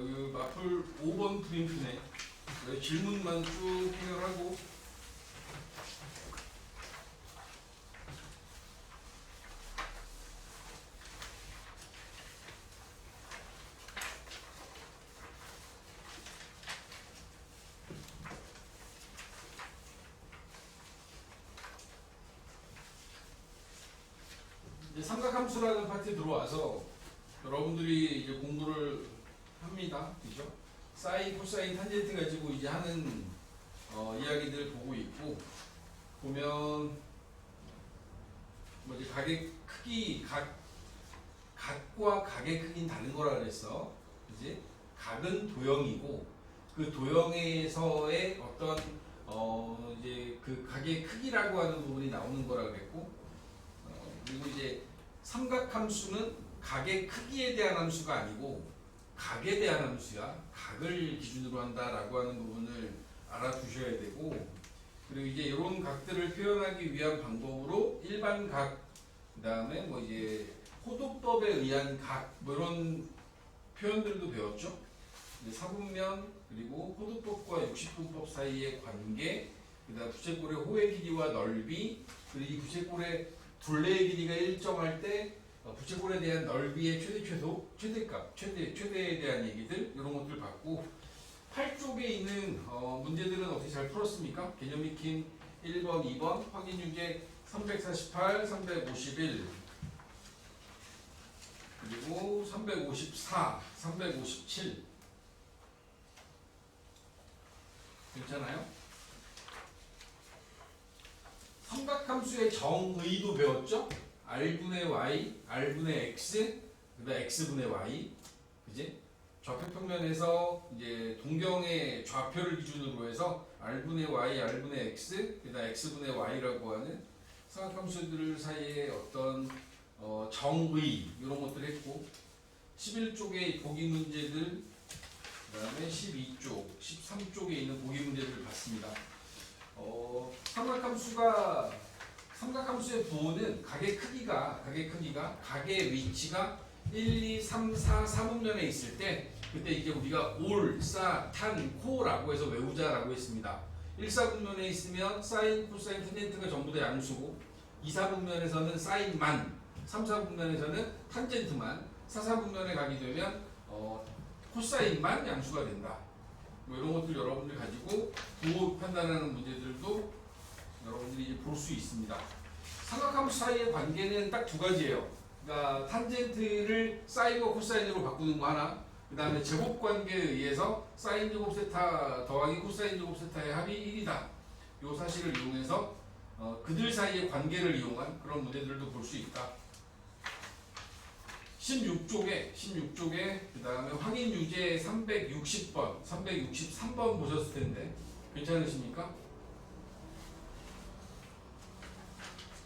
여기 마플 5번 프린트네. 여기 질문만 쭉 해결하고 이제 삼각함수라는 파트에 들어와서 여러분들이 이제 공부를 합니다. 그죠? 사인, 코사인, 탄젠트 가지고 이제 하는 이야기들 보고 있고 보면 뭐지 각의 크기 각과 각의 크기는 다른 거라 그랬어. 그지? 각은 도형이고 그 도형에서의 어떤 이제 그 각의 크기라고 하는 부분이 나오는 거라 그랬고 그리고 이제 삼각함수는 각의 크기에 대한 함수가 아니고 각에 대한 함수야. 각을 기준으로 한다라고 하는 부분을 알아두셔야 되고 그리고 이제 이런 각들을 표현하기 위한 방법으로 일반 각, 그 다음에 뭐 이제 호도법에 의한 각, 뭐 이런 표현들도 배웠죠. 이제 사분면 그리고 호도법과 육식분법 사이의 관계, 그다음 부채꼴의 호의 길이와 넓이, 그리고 이 부채꼴의 둘레의 길이가 일정할 때 부채꼴에 대한 넓이의 최대 최소, 최대값, 최대에 대한 얘기들 이런 것들 봤고 8쪽에 있는 문제들은 어떻게 잘 풀었습니까? 개념 익힘 1번, 2번, 확인 유제 348, 351 그리고 354, 357 괜찮아요? 삼각함수의 정의도 배웠죠? R분의 Y, R분의 X, 그다음 X분의 Y, 그지? 좌표평면에서 이제 동경의 좌표를 기준으로 해서 R분의 Y, R분의 X, 그다음 X분의 Y라고 하는 삼각함수들 사이의 어떤 정의 이런 것들 했고 11쪽의 보기 문제들 그다음에 12쪽, 13쪽에 있는 보기 문제들을 봤습니다. 삼각함수의 부호는 각의 크기가 각의 위치가 1, 2, 3, 4, 4분면에 있을 때 그때 이제 우리가 올, 싸, 탄, 코라고 해서 외우자라고 했습니다. 1, 4분면에 있으면 사인, 코사인, 탄젠트가 전부 다 양수고 2, 4분면에서는 사인만 3, 4분면에서는 탄젠트만 4, 4분면에 가게 되면 코사인만 양수가 된다. 뭐 이런 것들 여러분들 가지고 부호 판단하는 문제들도 여러분들이 이제 볼 수 있습니다. 삼각함수 사이의 관계는 딱 두 가지예요. 그러니까 탄젠트를 사인과 코사인으로 바꾸는 거 하나, 그 다음에 제곱 관계에 의해서 사인 제곱 세타 더하기 코사인 제곱 세타의 합이 1이다. 이 사실을 이용해서 그들 사이의 관계를 이용한 그런 문제들도 볼 수 있다. 16쪽에 그 다음에 확인 유제 360번, 363번 보셨을 텐데 괜찮으십니까?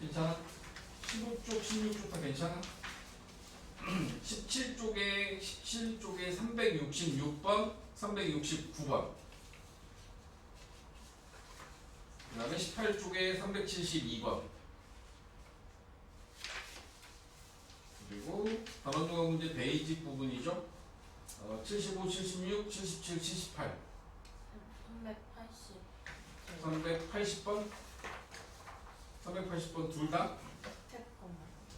괜찮아? 15쪽, 16쪽 다 괜찮아? 17쪽에 366번, 369번 그 다음에 18쪽에 372번 그리고 단원조각 문제 베이직 부분이죠. 75, 76, 77, 78 380번 380번 둘 다?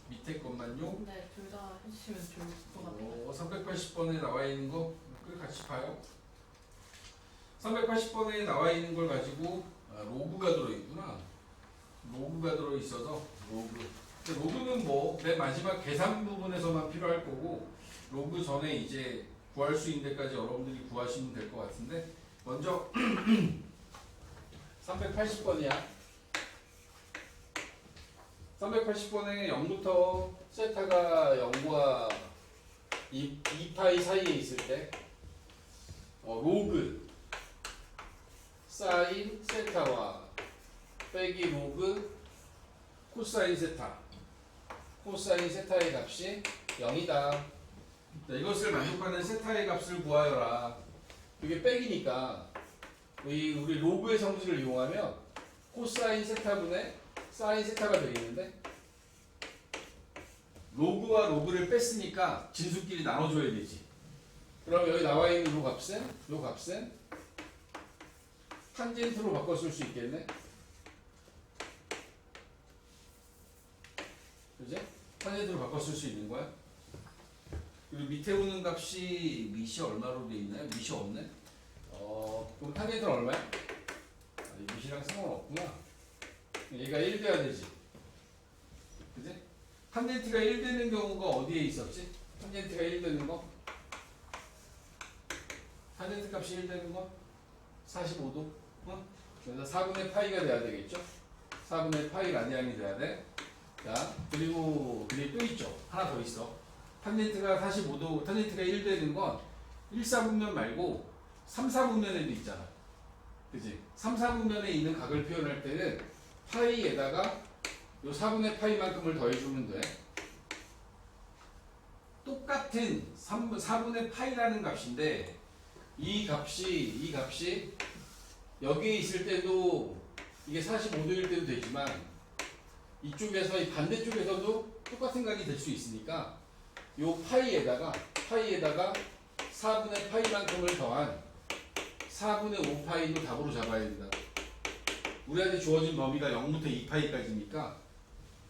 밑에 것만요? 네, 둘 다 해주시면 좋을 것 같아요. 380번에 나와 있는 거 같이 봐요. 380번에 나와 있는 걸 가지고 로그가 들어있구나. 로그가 들어있어서 로그는 뭐 맨 마지막 계산 부분에서만 필요할 거고 로그 전에 이제 구할 수 있는 데까지 여러분들이 구하시면 될 것 같은데 먼저 380번이야. 380번에 0부터 세타가 0과 2파이 사이에 있을 때 로그 사인 세타와 빼기 로그 코사인 세타 코사인 세타의 값이 0이다. 자, 이것을 만족하는 세타의 값을 구하여라. 이게 빼기니까 우리 로그의 성질을 이용하면 코사인 세타분의 사인 세타가 되겠는데 로그와 로그를 뺐으니까 진수끼리 나눠줘야 되지. 그럼 여기 나와 있는 요 값은 탄젠트로 바꿔 쓸 수 있겠네. 그지? 탄젠트로 바꿔 쓸 수 있는 거야. 그리고 밑에 오는 값이 밑이 얼마로 돼 있나요? 밑이 없네. 그럼 탄젠트는 얼마야? 이 밑이랑 상관없구나. 얘가 1 돼야 되지. 그지? 탄젠트가 1 되는 경우가 어디에 있었지? 탄젠트가 1 되는 거? 탄젠트 값이 1 되는 거? 45도. 그래서 4분의 파이가 돼야 되겠죠? 4분의 파이 라디안이 돼야 돼. 자, 그리고 그게 또 있죠. 하나 더 있어. 탄젠트가 45도, 탄젠트가 1 되는 건 1, 4분면 말고 3, 4분면에도 있잖아. 그지? 3, 4분면에 있는 각을 표현할 때는 파이에다가 요 4분의 파이만큼을 더해주면 돼. 똑같은 4분의 파이라는 값인데 이 값이 여기에 있을 때도 이게 45도일 때도 되지만 이쪽에서 이 반대쪽에서도 똑같은 각이 될 수 있으니까 요 파이에다가 4분의 파이만큼을 더한 4분의 5파이도 답으로 잡아야 된다. 우리한테 주어진 범위가 0부터 2파이까지니까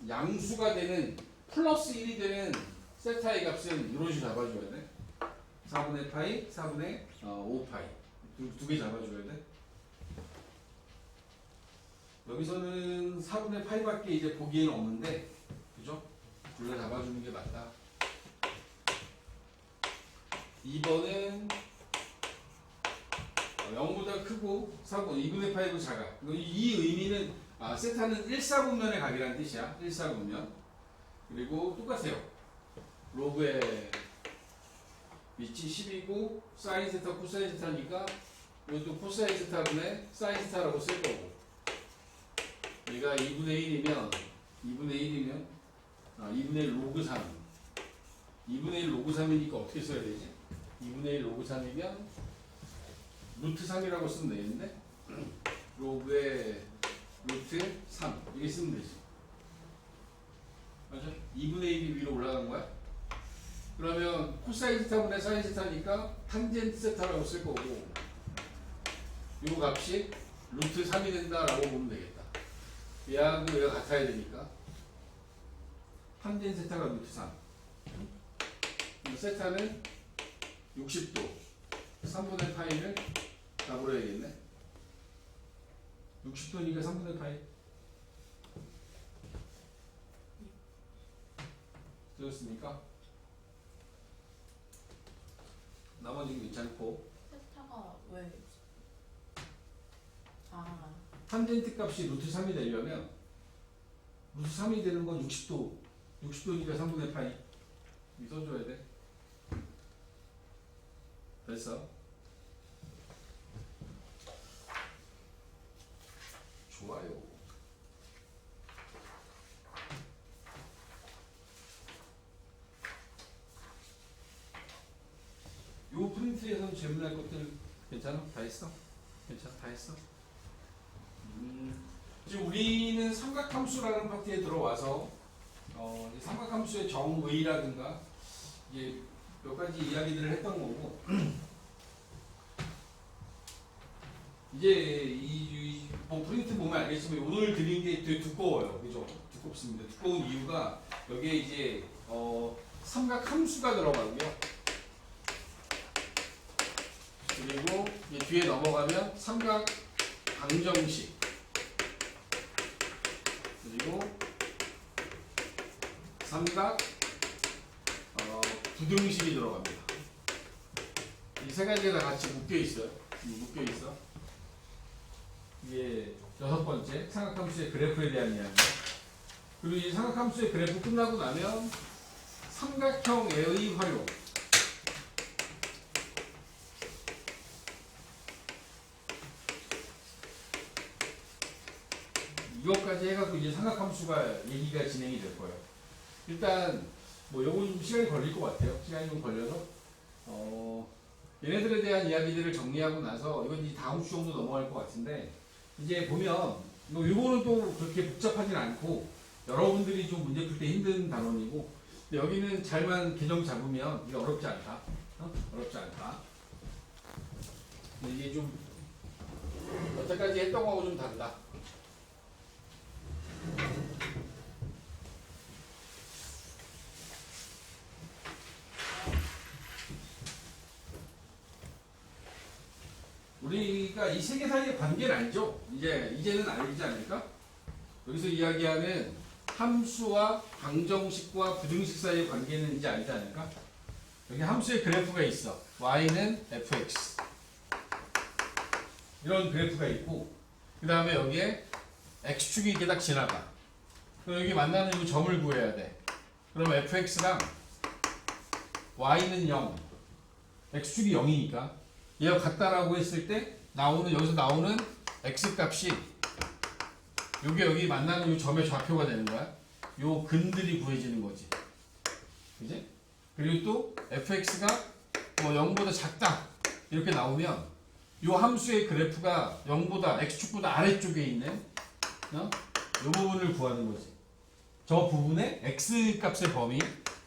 양수가 되는 플러스 1이 되는 세타의 값은 이런 식으로 잡아줘야 돼. 4분의 파이, 4분의 5파이 두 개 잡아줘야 돼. 여기서는 4분의 파이밖에 이제 보기에는 없는데, 그죠? 둘 다 잡아주는 게 맞다. 2번은 0보다 크고 2분의 파이도 작아. 이 의미는 세타는 1, 4분면의 각이라는 뜻이야. 1, 4분면. 그리고 똑같아요. 로그의 위치 10이고 사인 세타 코사인 세타니까 이것도 코사인 세타분의 사인 세타라고 쓸 거고, 얘가 2분의 1이면 2분의 1 로그 3 2분의 1 로그 3이니까 어떻게 써야 되지? 2분의 1 로그 3이면 루트 3이라고 쓰면 되겠는데 로그의 루트 3 이게 쓰면 되지. 맞아? 2분의 1이 위로 올라간 거야? 그러면 코사인 세타분의 사인 세타니까 탄젠트 세타라고 쓸 거고, 이 값이 루트 3이 된다라고 보면 되겠다. 얘하고 얘가 같아야 되니까 탄젠 세타가 루트 3. 세타는 60도 3분의 파이를 답으로 해야겠네. 60도니까 3분의 파이. 되었습니까? 나머지는 괜찮고. 세타가 왜? 아, 탄젠트 값이 루트 3이 되려면 루트 3이 되는 건 60도. 60도니까 3분의 파이. 이 써줘야 돼. 됐어. 좋아요. 요 프린트에서 질문할 것들 괜찮아? 다 했어? 괜찮아? 다 했어? 지금 우리는 삼각함수라는 파트에 들어와서 이 삼각함수의 정의라든가 이제 몇 가지 이야기들을 했던 거고 이제 뭐 프린트 보면 알겠지만 오늘 드린 게 되게 두꺼워요. 그죠? 두껍습니다. 두꺼운 이유가 여기에 이제 삼각함수가 들어가고요. 그리고 이제 뒤에 넘어가면 삼각 방정식, 그리고 삼각 부등식이 들어갑니다. 이 세 가지가 다 같이 묶여 있어요. 묶여 있어. 이게 6번째 삼각함수의 그래프에 대한 이야기. 그리고 이 삼각함수의 그래프 끝나고 나면 삼각형의 활용. 이것까지 해갖고 이제 삼각함수가 얘기가 진행이 될 거예요. 일단 뭐 요건 좀 시간이 걸릴 것 같아요. 시간이 좀 걸려서 얘네들에 대한 이야기들을 정리하고 나서 이건 이제 다음 주 정도 넘어갈 것 같은데 이제 보면 뭐 요거는 또 그렇게 복잡하진 않고 여러분들이 좀 문제 풀 때 힘든 단원이고 근데 여기는 잘만 개정 잡으면 이게 어렵지 않다. 어렵지 않다. 근데 이게 좀 여태까지 했던 거하고 좀 다르다. 우리가 이 세 개 사이의 관계는 알죠? 이제는 알지 않을까? 여기서 이야기하는 함수와 방정식과 부등식 사이의 관계는 이제 알지 않을까? 여기 함수의 그래프가 있어. y는 fx 이런 그래프가 있고, 그 다음에 여기에 x축이 이렇게 딱 지나가. 그럼 여기 만나는 이 점을 구해야 돼. 그럼 fx랑 y는 0, x축이 0이니까 얘가 같다라고 했을 때 여기서 나오는 x 값이 요게 여기 만나는 이 점의 좌표가 되는 거야. 요 근들이 구해지는 거지. 그지? 그리고 또 fx가 뭐 0보다 작다 이렇게 나오면 요 함수의 그래프가 0보다 x축보다 아래쪽에 있는 요 부분을 구하는 거지. 저 부분의 x 값의 범위,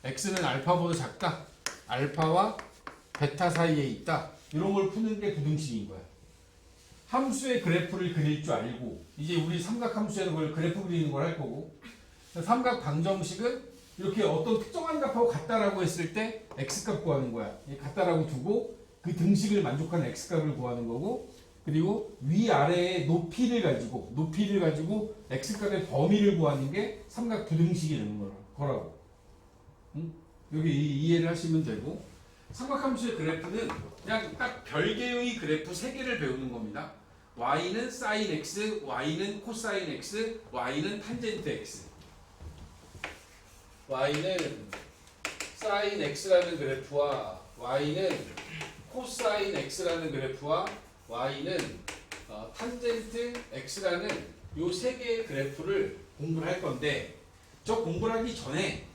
x는 알파보다 작다, 알파와 베타 사이에 있다, 이런 걸 푸는 게 부등식인 거야. 함수의 그래프를 그릴 줄 알고, 이제 우리 삼각함수에는 그걸 그래프 그리는 걸 할 거고, 삼각 방정식은 이렇게 어떤 특정한 값하고 같다라고 했을 때 x값 구하는 거야. 같다라고 두고 그 등식을 만족하는 x값을 구하는 거고, 그리고 위아래의 높이를 가지고 x값의 범위를 구하는 게 삼각 부등식이 되는 거라고. 응? 여기 이해를 하시면 되고, 삼각함수의 그래프는 그냥 딱 별개의 그래프 3개를 배우는 겁니다. y는 sin x, y는 cosine x, y는 탄젠트 x. y는 sin x라는 그래프와 y는 cosine x라는 그래프와 y는 탄젠트 x라는 요 3개의 그래프를 공부를 할 건데, 저 공부를 하기 전에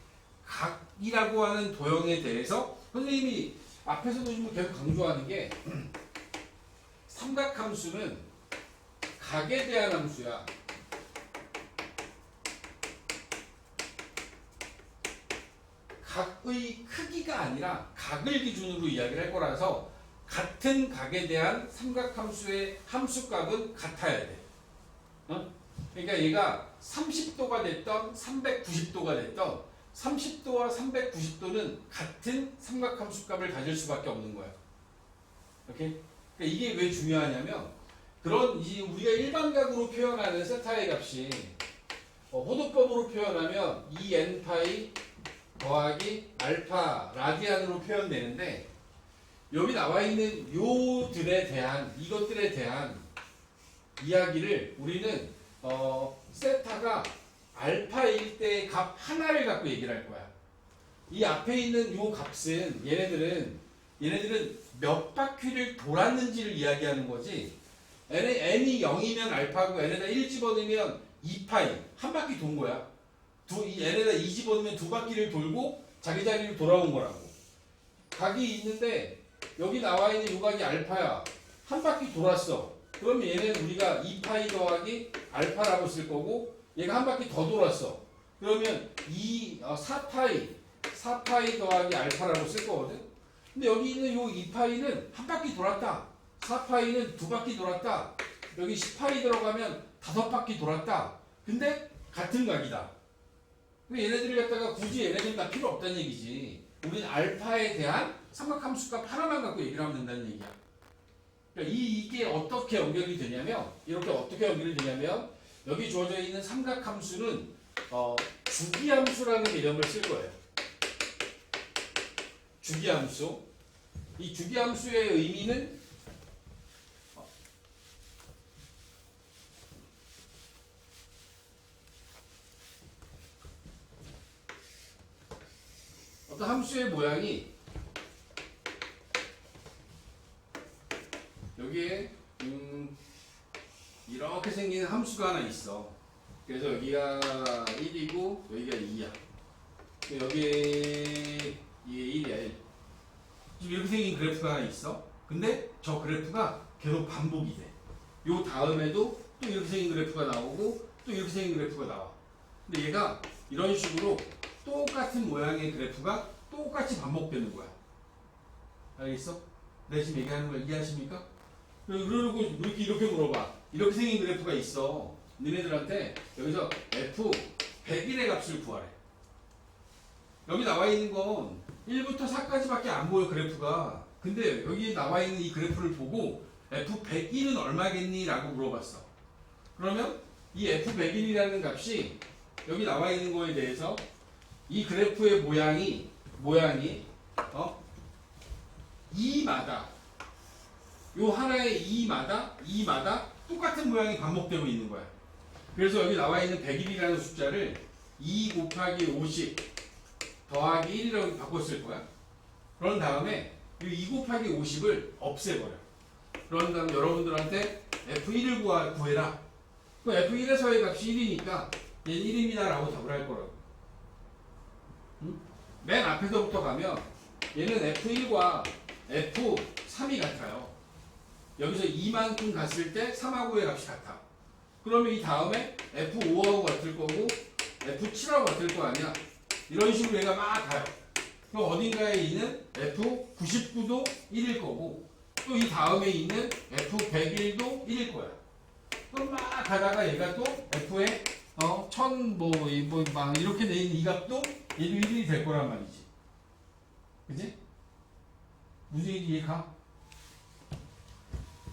각이라고 하는 도형에 대해서 선생님이 앞에서도 좀 계속 강조하는 게 삼각함수는 각에 대한 함수야. 각의 크기가 아니라 각을 기준으로 이야기를 할 거라서 같은 각에 대한 삼각함수의 함수값은 같아야 돼. 그러니까 얘가 30도가 됐던 390도가 됐던 30도와 390도는 같은 삼각함수값을 가질 수밖에 없는 거야. 오케이? 그러니까 이게 왜 중요하냐면, 그런 이제 우리가 일반각으로 표현하는 세타의 값이 호도법으로 표현하면 2n파이 더하기 알파 라디안으로 표현되는데, 여기 나와 있는 이것들에 대한 이야기를 우리는 세타가 알파일 때의 값 하나를 갖고 얘기를 할 거야. 이 앞에 있는 요 값은 얘네들은 몇 바퀴를 돌았는지를 이야기하는 거지. n이 0이면 알파고 n에다 1 집어넣으면 2파이 한 바퀴 돈 거야. n에다 2 집어넣으면 2바퀴를 돌고 자기 자리로 돌아온 거라고. 각이 있는데 여기 나와 있는 요 각이 알파야. 한 바퀴 돌았어. 그러면 얘는 우리가 2파이 더하기 알파라고 쓸 거고, 얘가 한 바퀴 더 돌았어. 그러면 4파이 더하기 알파라고 쓸 거거든. 근데 여기 있는 요 2파이는 한 바퀴 돌았다. 4파이는 2바퀴 돌았다. 여기 10파이 들어가면 5바퀴 돌았다. 근데 같은 각이다. 얘네들을 갖다가 굳이 얘네들 다 필요 없다는 얘기지. 우리는 알파에 대한 삼각함수값 하나만 갖고 얘기를 하면 된다는 얘기야. 그러니까 이게 어떻게 연결이 되냐면, 이렇게 어떻게 연결이 되냐면, 여기 주어져 있는 삼각함수는 주기함수라는 개념을 쓸 거예요. 주기함수. 이 주기함수의 의미는 어떤 함수의 모양이 여기에 이렇게 생긴 함수가 하나 있어. 그래서 여기가 1이고 여기가 2야. 여기에 이게 1이야. 1. 지금 이렇게 생긴 그래프가 하나 있어. 근데 저 그래프가 계속 반복이 돼. 요 다음에도 또 이렇게 생긴 그래프가 나오고 또 이렇게 생긴 그래프가 나와. 근데 얘가 이런 식으로 똑같은 모양의 그래프가 똑같이 반복되는 거야. 알겠어? 내가 지금 얘기하는 걸 이해하십니까? 그러고 이렇게 물어봐. 이렇게 생긴 그래프가 있어. 너네들한테 여기서 f 100일의 값을 구하래. 여기 나와 있는 건 1부터 4까지밖에 안 보여 그래프가. 근데 여기 나와 있는 이 그래프를 보고 f101은 얼마겠니? 라고 물어봤어. 그러면 이 f101이라는 값이 여기 나와 있는 거에 대해서 이 그래프의 모양이 2마다 요 하나의 2마다 똑같은 모양이 반복되고 있는 거야. 그래서 여기 나와 있는 100일이라는 숫자를 2 곱하기 50 더하기 1이라고 바꿨을 거야. 그런 다음에 이 2 곱하기 50을 없애버려. 그런 다음 여러분들한테 F1을 구해라. 그 F1에서의 값이 1이니까 얘는 1입니다 라고 답을 할 거라고. 응? 맨 앞에서부터 가면 얘는 F1과 F3이 같아요. 여기서 2만큼 갔을 때 3하고의 값이 같아. 그러면 이 다음에 F5하고 같을 거고 F7하고 같을 거 아니야. 이런 식으로 얘가 막 가요. 그럼 어딘가에 있는 F99도 1일 거고 또 이 다음에 있는 F101도 1일 거야. 그럼 막 가다가 얘가 또 F에 1000 막 이렇게 돼 있는 이 값도 얘도 1이 될 거란 말이지. 그지? 무슨 얘기 이해가?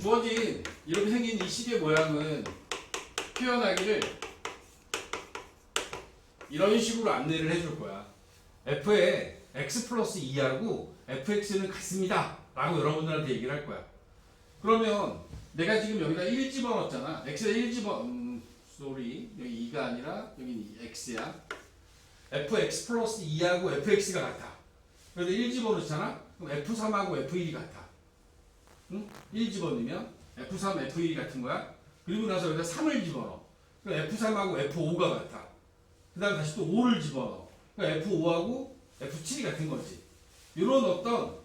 주어진 이렇게 생긴 이 식의 모양은 표현하기를 이런 식으로 안내를 해줄 거야. f에 x 플러스 2하고 fx는 같습니다 라고 여러분들한테 얘기를 할 거야. 그러면 내가 지금 여기다 1 집어넣었잖아. x에 1 여기 2가 아니라 여기 x야. fx 플러스 2하고 fx가 같아. 그래서 1 집어넣잖아. 그럼 f3하고 f1이 같아. 응? 1 집어넣으면 f3, f1이 같은 거야. 그리고 나서 여기다 3을 집어넣어. 그럼 f3하고 f5가 같아. 그 다음에 다시 또 5를 집어넣어. 그러니까 F5하고 F7이 같은 거지. 이런 어떤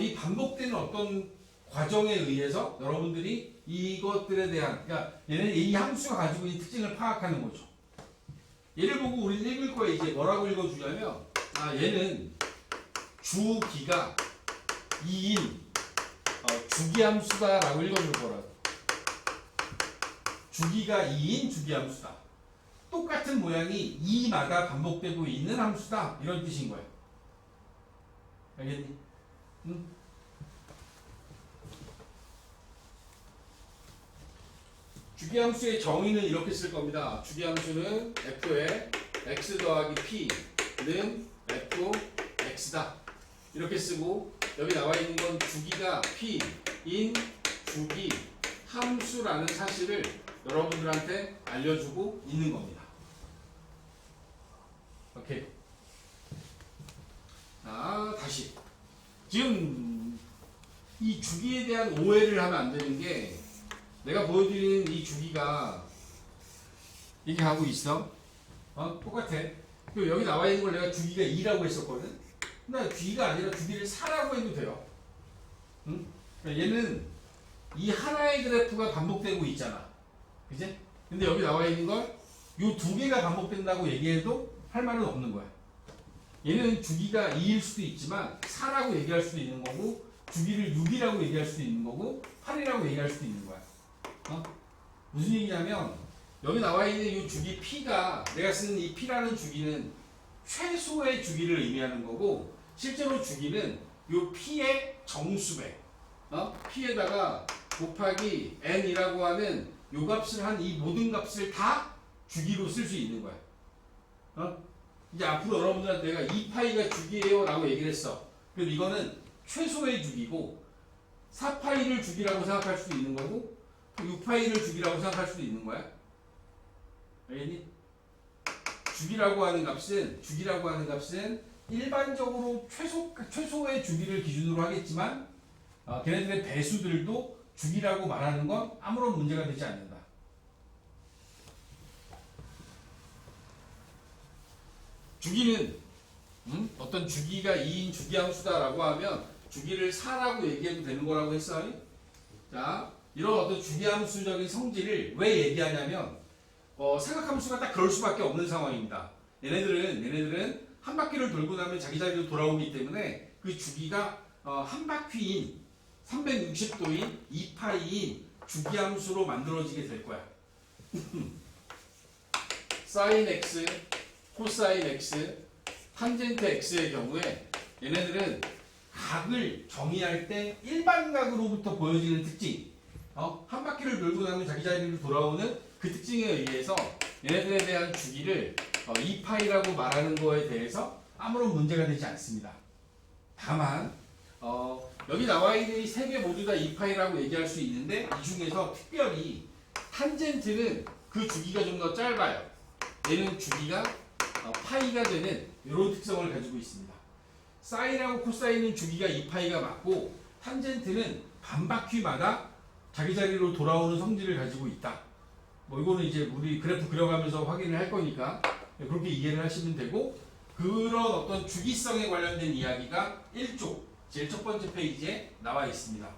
이 반복되는 어떤 과정에 의해서 여러분들이 이것들에 대한, 그러니까 얘는 이 함수가 가지고 있는 특징을 파악하는 거죠. 얘를 보고 우리는 읽을 거에 이제 뭐라고 읽어주냐면, 얘는 주기가 2인 주기함수다라고 읽어줄 거라고. 주기가 2인 주기함수다. 똑같은 모양이 2마다 반복되고 있는 함수다. 이런 뜻인 거야. 알겠니? 응? 주기함수의 정의는 이렇게 쓸 겁니다. 주기함수는 f의 x 더하기 p는 fx다. 이렇게 쓰고 여기 나와 있는 건 주기가 p인 주기 함수라는 사실을 여러분들한테 알려주고 있는 겁니다. 오케이. 자, 다시. 지금 이 주기에 대한 오해를 하면 안 되는 게 내가 보여드리는 이 주기가 이렇게 하고 있어. 똑같아. 그리고 여기 나와 있는 걸 내가 주기가 2라고 했었거든. 근데 주기가 아니라 주기를 4라고 해도 돼요. 응? 그러니까 얘는 이 하나의 그래프가 반복되고 있잖아. 그지? 근데 여기 나와 있는 걸 요 두 개가 반복된다고 얘기해도 할 말은 없는 거야. 얘는 주기가 2일 수도 있지만 4라고 얘기할 수도 있는 거고 주기를 6이라고 얘기할 수도 있는 거고 8이라고 얘기할 수도 있는 거야. 무슨 얘기냐면 여기 나와 있는 이 주기 p가 내가 쓰는 이 p라는 주기는 최소의 주기를 의미하는 거고 실제로 주기는 이 p의 정수배 p에다가 곱하기 n이라고 하는 요 값을 한 이 모든 값을 다 주기로 쓸 수 있는 거야. 이제 앞으로 여러분들한테 내가 2파이가 주기예요 라고 얘기를 했어. 그럼 이거는 최소의 주기고 4파이를 주기라고 생각할 수도 있는 거고 6파이를 주기라고 생각할 수도 있는 거야. 알겠니? 주기라고 하는 값은 일반적으로 최소의 주기를 기준으로 하겠지만 걔네들의 배수들도 주기라고 말하는 건 아무런 문제가 되지 않는다. 주기는 어떤 주기가 2인 주기함수다라고 하면 주기를 4라고 얘기해도 되는 거라고 했어요. 자, 이런 어떤 주기함수적인 성질을 왜 얘기하냐면 삼각함수가 딱 그럴 수밖에 없는 상황입니다. 얘네들은 한 바퀴를 돌고 나면 자기 자리로 돌아오기 때문에 그 주기가 한 바퀴인 360도인 2파이인 주기함수로 만들어지게 될 거야. 사인 x, 코사인 x, 탄젠트 x의 경우에 얘네들은 각을 정의할 때 일반각으로부터 보여지는 특징, 한 바퀴를 돌고 나면 자기 자리로 돌아오는 그 특징에 의해서 얘네들에 대한 주기를 2파이라고 말하는 거에 대해서 아무런 문제가 되지 않습니다. 다만 여기 나와 있는 이 세 개 모두 다 2파이라고 얘기할 수 있는데 이 중에서 특별히 탄젠트는 그 주기가 좀 더 짧아요. 얘는 주기가 파이가 되는 이런 특성을 가지고 있습니다. 사인하고 코사인은 주기가 2파이가 맞고 탄젠트는 반바퀴마다 자기 자리로 돌아오는 성질을 가지고 있다. 뭐 이거는 이제 우리 그래프 그려가면서 확인을 할 거니까 그렇게 이해를 하시면 되고, 그런 어떤 주기성에 관련된 이야기가 1조 제일 첫 번째 페이지에 나와 있습니다.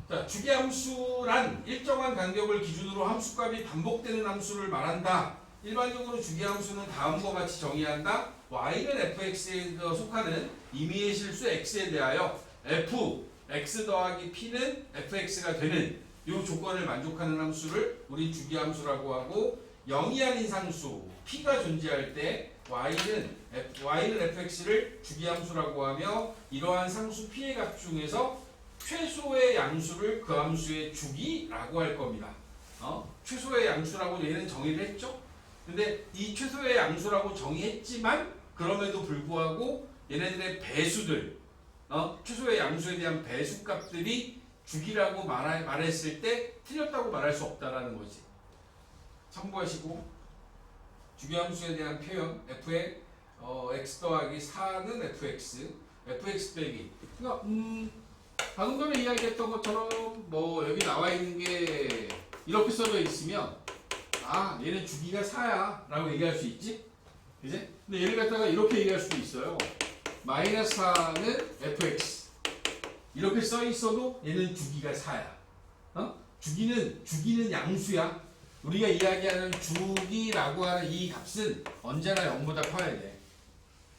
자, 주기함수란 일정한 간격을 기준으로 함수값이 반복되는 함수를 말한다. 일반적으로 주기함수는 다음과 같이 정의한다. y는 fx에 속하는 임의의 실수 x에 대하여 f x 더하기 p는 fx가 되는 이 조건을 만족하는 함수를 우리 주기함수라고 하고, 0이 아닌 상수 p가 존재할 때 y는 fx를 주기함수라고 하며, 이러한 상수 p의 값 중에서 최소의 양수를 그 함수의 주기라고 할 겁니다. 최소의 양수라고 얘는 정의를 했죠. 근데 이 최소의 양수라고 정의했지만 그럼에도 불구하고 얘네들의 배수들, 최소의 양수에 대한 배수값들이 주기라고 말했을 때 틀렸다고 말할 수 없다라는 거지. 참고하시고, 주기함수에 대한 표현 f의 x 더하기 4는 fx 빼기. 그러니까 방금 전에 이야기했던 것처럼 뭐 여기 나와 있는 게 이렇게 써져 있으면 얘는 주기가 4야 라고 얘기할 수 있지? 그지? 근데 얘를 갖다가 이렇게 얘기할 수도 있어요. 마이너스 4는 fx 이렇게 써 있어도 얘는 주기가 4야. 주기는 양수야. 우리가 이야기하는 주기라고 하는 이 값은 언제나 0보다 커야 돼.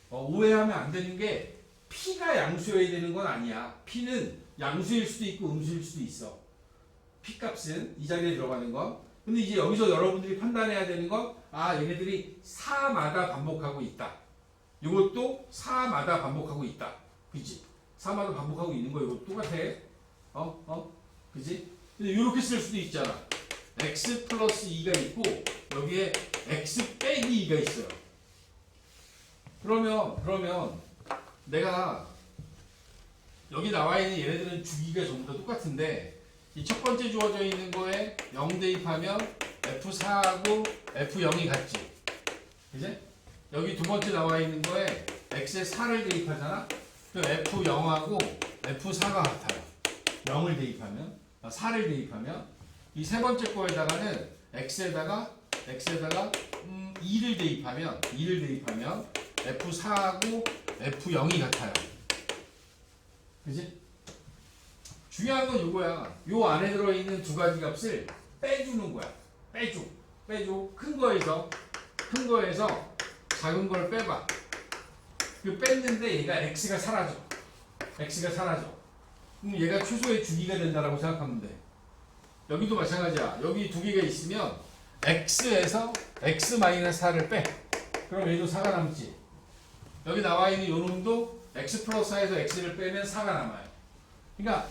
오해하면 안 되는 게 p가 양수여야 되는 건 아니야. p는 양수일 수도 있고 음수일 수도 있어. p 값은 이 자리에 들어가는 건. 근데 이제 여기서 여러분들이 판단해야 되는 건 얘네들이 4마다 반복하고 있다. 이것도 4마다 반복하고 있다. 그치? 4마다 반복하고 있는 거 이거 똑같아. 그치? 근데 이렇게 쓸 수도 있잖아. x 플러스 2가 있고 여기에 x 빼기 2가 있어요. 그러면 내가 여기 나와 있는 얘네들은 주기가 전부 다 똑같은데 이 첫 번째 주어져 있는 거에 0 대입하면 F4하고 F0이 같지. 그지? 여기 두 번째 나와 있는 거에 X에 4를 대입하잖아? 그럼 F0하고 F4가 같아요. 0을 대입하면, 4를 대입하면, 이 세 번째 거에다가는 X에다가 2를 대입하면 F4하고 F0이 같아요. 그지? 중요한 건 이거야. 요 안에 들어있는 두 가지 값을 빼주는 거야. 빼줘. 큰 거에서 작은 걸 빼봐. 그 뺐는데 얘가 x가 사라져. 그럼 얘가 최소의 주기가 된다라고 생각하면 돼. 여기도 마찬가지야. 여기 두 개가 있으면 x에서 x-4를 빼. 그럼 얘도 4가 남지. 여기 나와 있는 요 놈도 x 플러스 4에서 x를 빼면 4가 남아요. 그러니까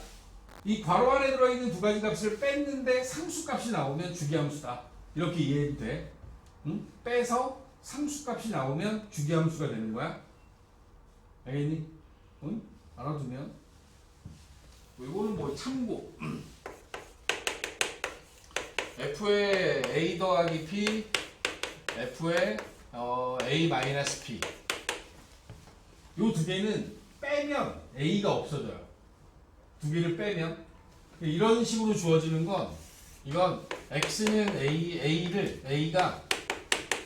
이 괄호 안에 들어있는 두 가지 값을 뺐는데 상수값이 나오면 주기함수다. 이렇게 이해해도 돼. 응? 빼서 상수값이 나오면 주기함수가 되는 거야. 알겠니? 응? 알아두면. 이거는 뭐 참고. f의 a 더하기 p, f의 a 마이너스 p. 요 두 개는 빼면 a가 없어져요. 두 개를 빼면 이런 식으로 주어지는 건 이건 x는 a가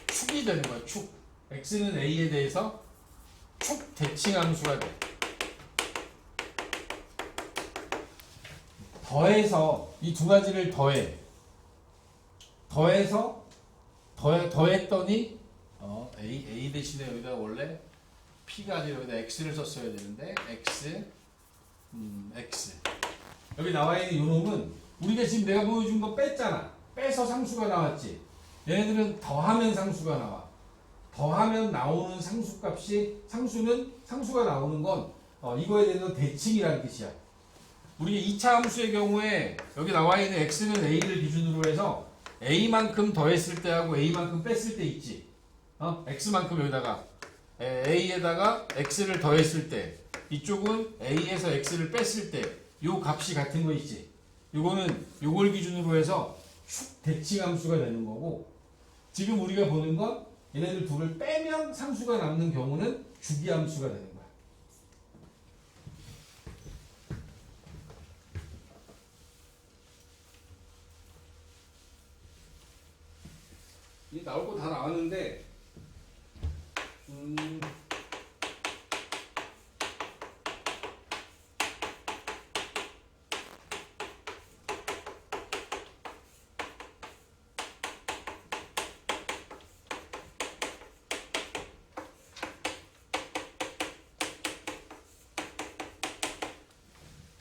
축이 되는 거야. 축. x는 a에 대해서 축 대칭함수가 돼. 더해서 이 두 가지를 더했더니 a 대신에 여기다 원래 P가 아니라 여기다 X를 썼어야 되는데 X X 여기 나와 있는 요놈은 우리가 지금 내가 보여준 거 뺐잖아. 빼서 상수가 나왔지. 얘네들은 더하면 상수가 나와. 더하면 나오는 상수값이 상수가 나오는 건 이거에 대해서 대칭이라는 뜻이야. 우리 2차 함수의 경우에 여기 나와 있는 x는 a를 기준으로 해서 a만큼 더했을 때하고 a만큼 뺐을 때 있지. x만큼 여기다가 a에다가 x를 더했을 때 이쪽은 a에서 x를 뺐을 때 요 값이 같은 거 있지. 요거는 요걸 기준으로 해서 축 대칭 함수가 되는 거고 지금 우리가 보는 건 얘네들 둘을 빼면 상수가 남는 경우는 주기 함수가 되는 거야. 이 나올 거 다 나왔는데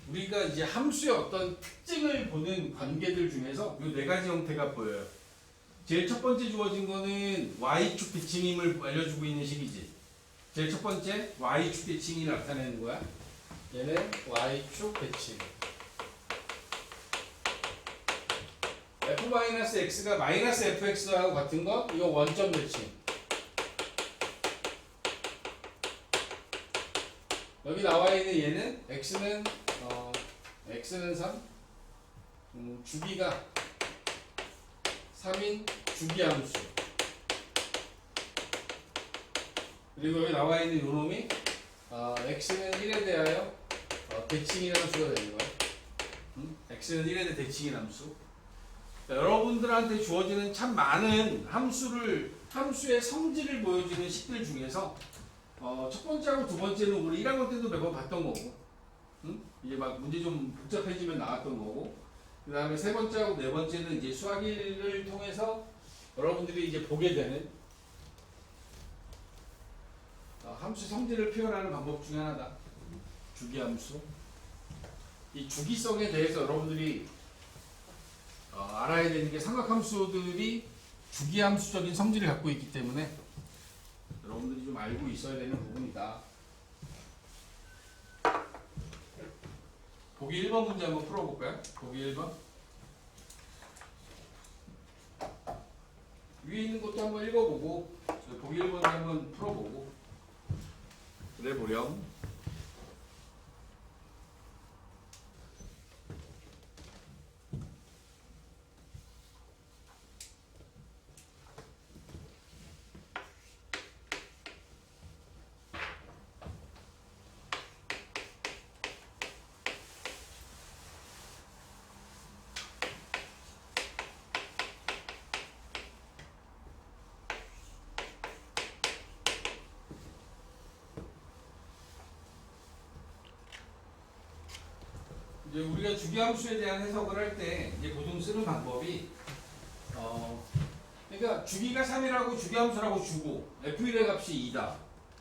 우리가 이제 함수의 어떤 특징을 보는 관계들 중에서 이 네 가지 형태가 보여요. 제일 첫 번째 주어진 거는 y축 대칭임을 알려주고 있는 식이지. 제일 첫 번째 y축 대칭이 나타내는 거야. 얘는 y축 대칭. f-x가 -fx하고 같은 거 이거 원점 대칭. 여기 나와 있는 얘는 x는 3 주기가 3인 주기함수. 그리고 여기 나와 있는 요놈이 x는 1에 대하여 대칭인 함수가 되는 거야. x는 1에 대해 대칭인 함수. 여러분들한테 주어지는 참 많은 함수의 성질을 보여주는 식들 중에서 첫 번째하고 두 번째는 우리 1학년 때도 몇 번 봤던 거고, 이제 막 문제 좀 복잡해지면 나왔던 거고, 그 다음에 세 번째하고 네 번째는 이제 수학일을 통해서 여러분들이 이제 보게 되는 함수 성질을 표현하는 방법 중에 하나다. 주기함수. 이 주기성에 대해서 여러분들이 알아야 되는 게 삼각함수들이 주기함수적인 성질을 갖고 있기 때문에 여러분들이 좀 알고 있어야 되는 부분이다. 보기 1번 문제 한번 풀어볼까요? 보기 1번. 위에 있는 것도 한번 읽어보고 보기 1번도 한번 풀어보고 그래 보렴. 이제 우리가 주기함수에 대한 해석을 할 때 이제 보통 쓰는 방법이 그러니까 주기가 3이라고 주기함수라고 주고 f1의 값이 2다.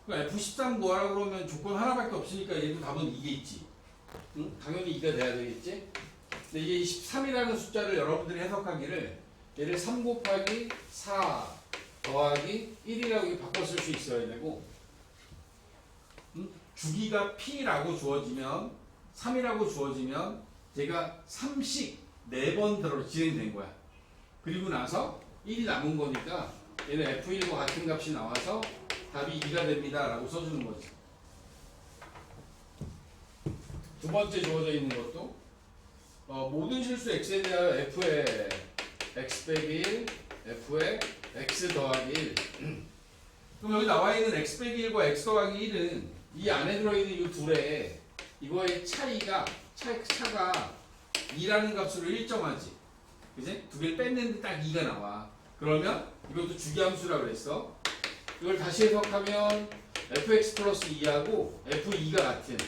그러니까 f13 구하라 그러면 조건 하나밖에 없으니까 얘도 답은 2겠지. 응? 당연히 2가 돼야 되겠지. 근데 이게 13이라는 숫자를 여러분들이 해석하기를 얘를 3 곱하기 4 더하기 1이라고 바꿔 쓸 수 있어야 되고, 주기가 p라고 주어지면 3이라고 주어지면 제가 3씩 4번 진행된 거야. 그리고 나서 1이 남은 거니까 얘는 F1과 같은 값이 나와서 답이 2가 됩니다 라고 써주는 거지. 두 번째 주어져 있는 것도 모든 실수 x에 대하여 f의 x 빼기 1, f의 x 더하기 1. 그럼 여기 나와 있는 x 빼기 1과 x 더하기 1은 이 안에 들어있는 이 둘의 이거의 차가 2라는 값으로 일정하지. 그지? 두 개를 뺐는데 딱 2가 나와. 그러면 이것도 주기함수라고 그랬어. 이걸 다시 해석하면 fx 플러스 2하고 f2가 같은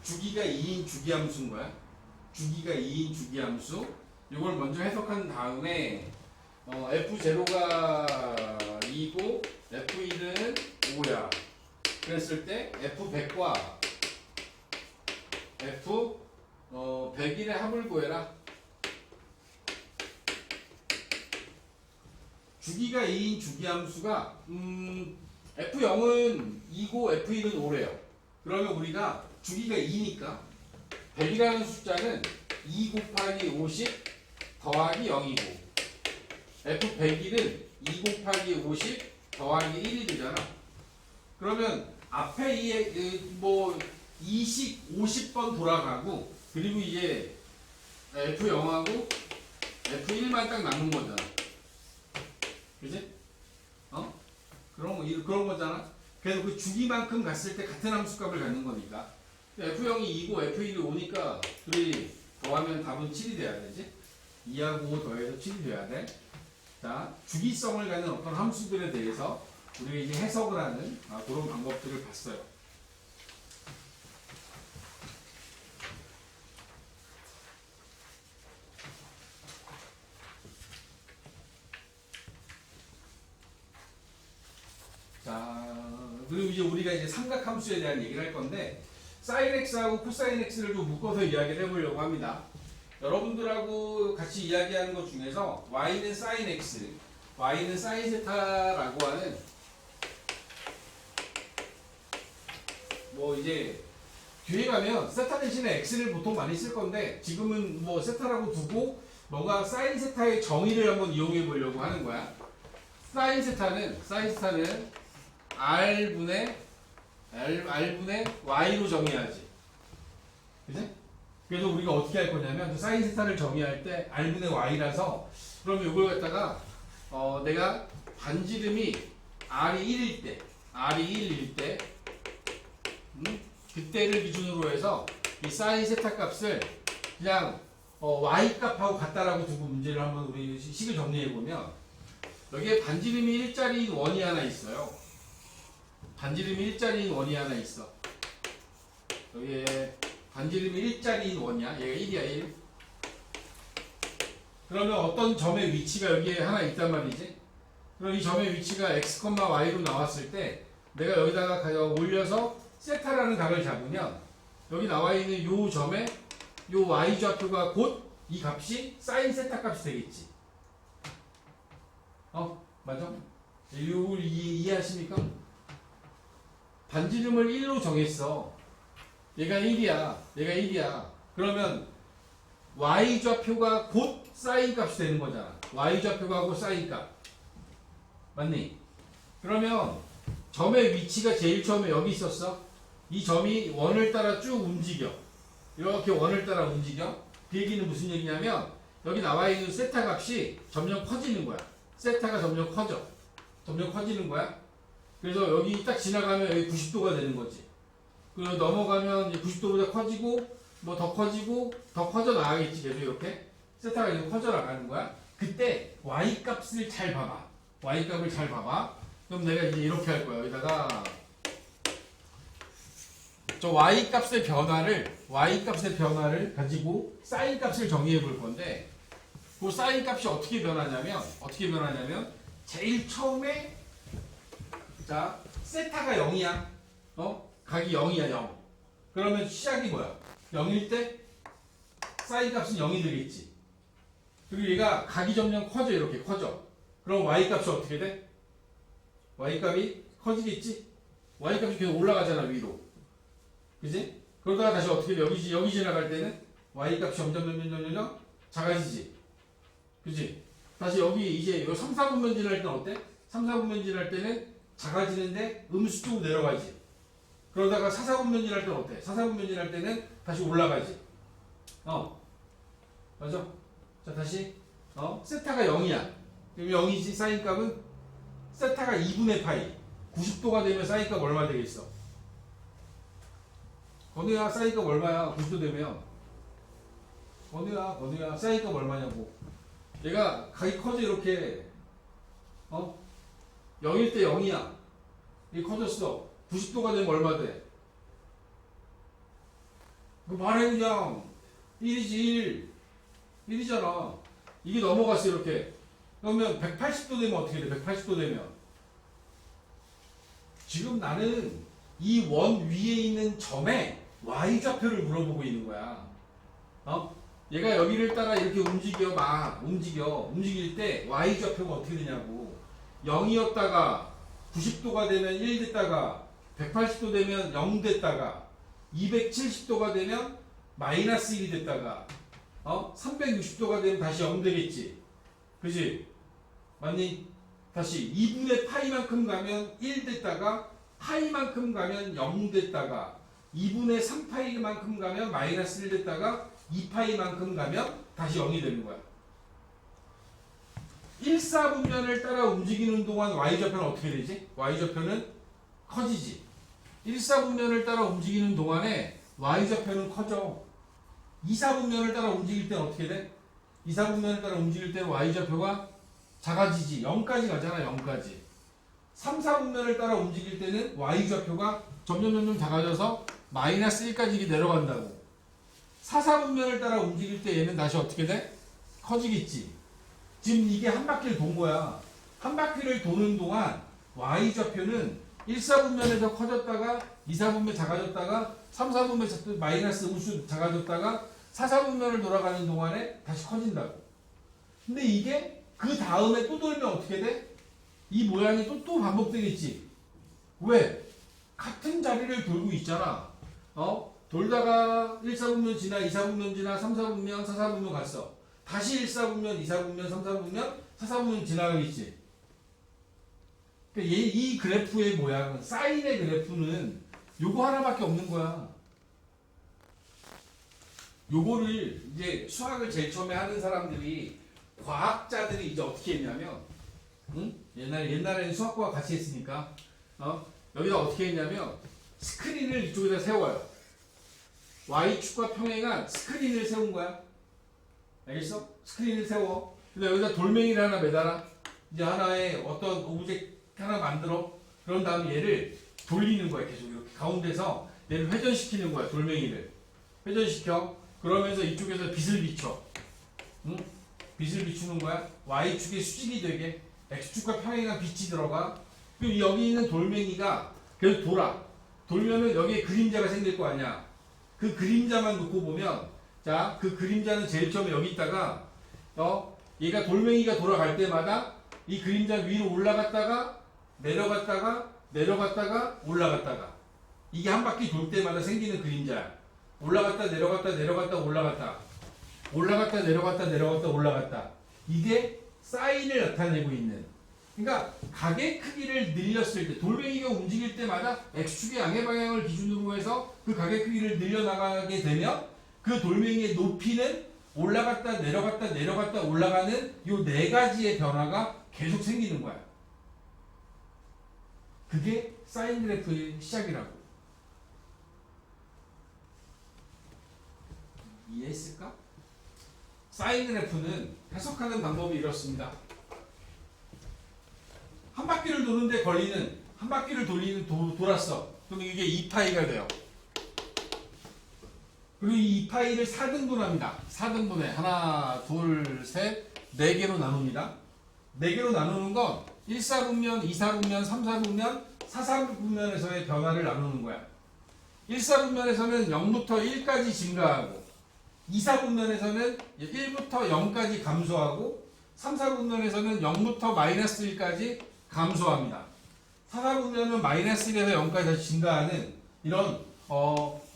주기가 2인 주기함수인 거야. 주기가 2인 주기함수. 이걸 먼저 해석한 다음에 f0가 2고 f1은 5야. 그랬을 때 F100과 F100일의 합을 구해라. 주기가 2인 주기함수가 F0은 2고 F1은 5래요. 그러면 우리가 주기가 2니까 100이라는 숫자는 2 곱하기 50 더하기 0이고 F100일은 2 곱하기 50 더하기 1이 되잖아. 그러면 앞에 뭐 20, 50번 돌아가고 그리고 이제 F0하고 F1만 딱 남은 거잖아. 그지? 그런 거잖아. 그래서 그 주기만큼 갔을 때 같은 함수값을 갖는 거니까. F0이 2고 F1이 5니까 둘이 더하면 답은 7이 돼야 되지. 2하고 5 더해서 7이 돼야 돼. 자, 주기성을 갖는 어떤 함수들에 대해서 우리가 이제 해석을 하는 그런 방법들을 봤어요. 자, 그리고 이제 우리가 이제 삼각함수에 대한 얘기를 할 건데 sin x하고 코사인 x를 좀 묶어서 이야기를 해보려고 합니다. 여러분들하고 같이 이야기하는 것 중에서 y는 sin x, y는 sin 세타라고 하는 뭐 이제 뒤에 가면 세타 대신에 x를 보통 많이 쓸 건데 지금은 뭐 세타라고 두고 뭔가 sin 세타의 정의를 한번 이용해 보려고 하는 거야. sin 세타는 r분의 y로 정의하지. 그지? 그래서 우리가 어떻게 할 거냐면 sin 세타를 정의할 때 r분의 y라서 그럼 이걸 갖다가 내가 반지름이 r이 1일 때 그때를 기준으로 해서 이 sin 세타 값을 그냥 y 값하고 같다라고 두고 문제를 한번 우리 식을 정리해 보면 여기에 반지름이 1짜리인 원이 하나 있어요. 반지름이 1짜리인 원이 하나 있어. 여기에 반지름이 1짜리인 원이야. 얘가 1이야 1. 그러면 어떤 점의 위치가 여기에 하나 있단 말이지. 그럼 이 점의 위치가 x, y로 나왔을 때 내가 여기다가 올려서 세타라는 값을 잡으면 여기 나와 있는 요 점에 요 y 좌표가 곧 이 값이 sin 세타 값이 되겠지. 맞아? 이걸 이해하십니까? 반지름을 1로 정했어. 얘가 1이야. 그러면 y 좌표가 곧 sin 값이 되는 거잖아. y 좌표가 곧 sin 값. 맞니? 그러면 점의 위치가 제일 처음에 여기 있었어. 이 점이 원을 따라 쭉 움직여. 이렇게 원을 따라 움직여. 그 얘기는 무슨 얘기냐면 여기 나와 있는 세타 값이 점점 커지는 거야. 세타가 점점 커지는 거야. 그래서 여기 딱 지나가면 여기 90도가 되는 거지. 그리고 넘어가면 90도보다 커지고 뭐 더 커지고 더 커져 나가겠지. 계속 이렇게 세타가 계속 커져 나가는 거야. 그때 y 값을 잘 봐봐. y 값을 잘 봐봐. 그럼 내가 이제 이렇게 할 거야. 여기다가 저 y 값의 변화를 가지고 sin 값을 정의해 볼 건데 그 sin 값이 어떻게 변하냐면 제일 처음에 자 세타가 0이야. 각이 0이야 0. 그러면 시작이 뭐야? 0일 때 sin 값은 0이 되겠지. 그리고 얘가 각이 점점 커져. 이렇게 커져. 그럼 y 값이 어떻게 돼? y 값이 커지겠지? y 값이 계속 올라가잖아 위로. 그지? 그러다가 다시 어떻게 돼? 여기 지나갈 때는 y 값이 점점 작아지지. 그지? 다시 여기 이제 3, 4분면 지날 때는 어때? 3, 4분면 지날 때는 작아지는데 음수 쪽으로 내려가지. 그러다가 4, 4분면 지날 때는 어때? 4, 4분면 지날 때는 다시 올라가지. 맞아? 자, 다시. 세타가 0이야. 그럼 0이지, 사인 값은? 세타가 2분의 파이. 90도가 되면 사인 값 얼마 되겠어? 건우야, 사인 값 얼마야? 90도 되면. 건우야, 사인 값 얼마냐고. 얘가 각이 커져, 이렇게. 0일 때 0이야. 이게 커졌어. 90도가 되면 얼마 돼? 그 말해, 그냥. 1이지, 1. 1이잖아. 이게 넘어갔어, 이렇게. 그러면 180도 되면 어떻게 돼? 180도 되면. 지금 나는 이 원 위에 있는 점에 y좌표를 물어보고 있는 거야. 얘가 여기를 따라 이렇게 움직일 때 y좌표가 어떻게 되냐고. 0이었다가 90도가 되면 1 됐다가 180도 되면 0 됐다가 270도가 되면 마이너스 1이 됐다가 360도가 되면 다시 0 되겠지. 그지? 맞니? 다시 2분의 파이만큼 가면 1 됐다가 파이만큼 가면 0 됐다가 2분의 3파이만큼 가면 마이너스 1 됐다가 2파이만큼 가면 다시 0이 되는 거야. 1사분면을 따라 움직이는 동안 y좌표는 어떻게 되지? y좌표는 커지지. 1사분면을 따라 움직이는 동안에 y좌표는 커져. 2사분면을 따라 움직일 때는 어떻게 돼? 2사분면을 따라 움직일 때는 y좌표가 작아지지. 0까지 가잖아. 0까지. 3사분면을 따라 움직일 때는 y좌표가 점점 작아져서 마이너스 1까지 내려간다고. 4사분면을 따라 움직일 때 얘는 다시 어떻게 돼? 커지겠지. 지금 이게 한 바퀴를 돈 거야. 한 바퀴를 도는 동안 y좌표는 1사분면에서 커졌다가 2사분면 작아졌다가 3사분면 마이너스 우수 작아졌다가 4사분면을 돌아가는 동안에 다시 커진다고. 근데 이게 그 다음에 또 돌면 어떻게 돼? 이 모양이 또 반복되겠지. 왜? 같은 자리를 돌고 있잖아. 돌다가 1사분면 지나 2사분면 지나 3사분면 4사분면 갔어. 다시 1사분면 2사분면 3사분면 4사분면 지나가겠지. 그러니까 이 그래프의 모양은 사인의 그래프는 요거 하나밖에 없는 거야. 요거를 이제 수학을 제일 처음에 하는 사람들이 과학자들이 이제 어떻게 했냐면 옛날에는 수학과 같이 했으니까 여기다 어떻게 했냐면 스크린을 이쪽에다 세워요. Y축과 평행한 스크린을 세운 거야. 알겠어? 스크린을 세워. 근데 여기다 돌멩이를 하나 매달아. 이제 하나의 어떤 오브젝트 하나 만들어. 그런 다음에 얘를 돌리는 거야. 계속 이렇게 가운데서 얘를 회전시키는 거야. 돌멩이를 회전시켜. 그러면서 이쪽에서 빛을 비춰. 빛을 비추는 거야. Y축의 수직이 되게. X축과 평행한 빛이 들어가. 그리고 여기 있는 돌멩이가 계속 돌아. 돌면은 여기에 그림자가 생길 거 아니야. 그 그림자만 놓고 보면, 자, 그 그림자는 제일 처음에 여기 있다가, 얘가 돌멩이가 돌아갈 때마다 이 그림자 위로 올라갔다가, 내려갔다가, 올라갔다가. 이게 한 바퀴 돌 때마다 생기는 그림자야. 올라갔다, 내려갔다, 올라갔다. 올라갔다, 내려갔다, 올라갔다. 이게 사인을 나타내고 있는. 그러니까 각의 크기를 늘렸을 때 돌멩이가 움직일 때마다 x축의 양의 방향을 기준으로 해서 그 각의 크기를 늘려나가게 되면 그 돌멩이의 높이는 올라갔다 내려갔다 올라가는 요 네 가지의 변화가 계속 생기는 거야. 그게 사인 그래프의 시작이라고. 이해했을까? 사인 그래프는 해석하는 방법이 이렇습니다. 한 바퀴를 도는데 걸리는, 한 바퀴를 돌았어. 그럼 이게 2파이가 돼요. 그리고 이 2파이를 4등분합니다. 4등분해. 하나, 둘, 셋, 4개로 나눕니다. 4개로 나누는 건 1사분면, 2사분면, 3사분면, 4사분면에서의 변화를 나누는 거야. 1사분면에서는 0부터 1까지 증가하고 2사분면에서는 1부터 0까지 감소하고 3사분면에서는 0부터 마이너스 1까지 감소합니다. 4사분면은 마이너스 1에서 0까지 다시 증가하는 이런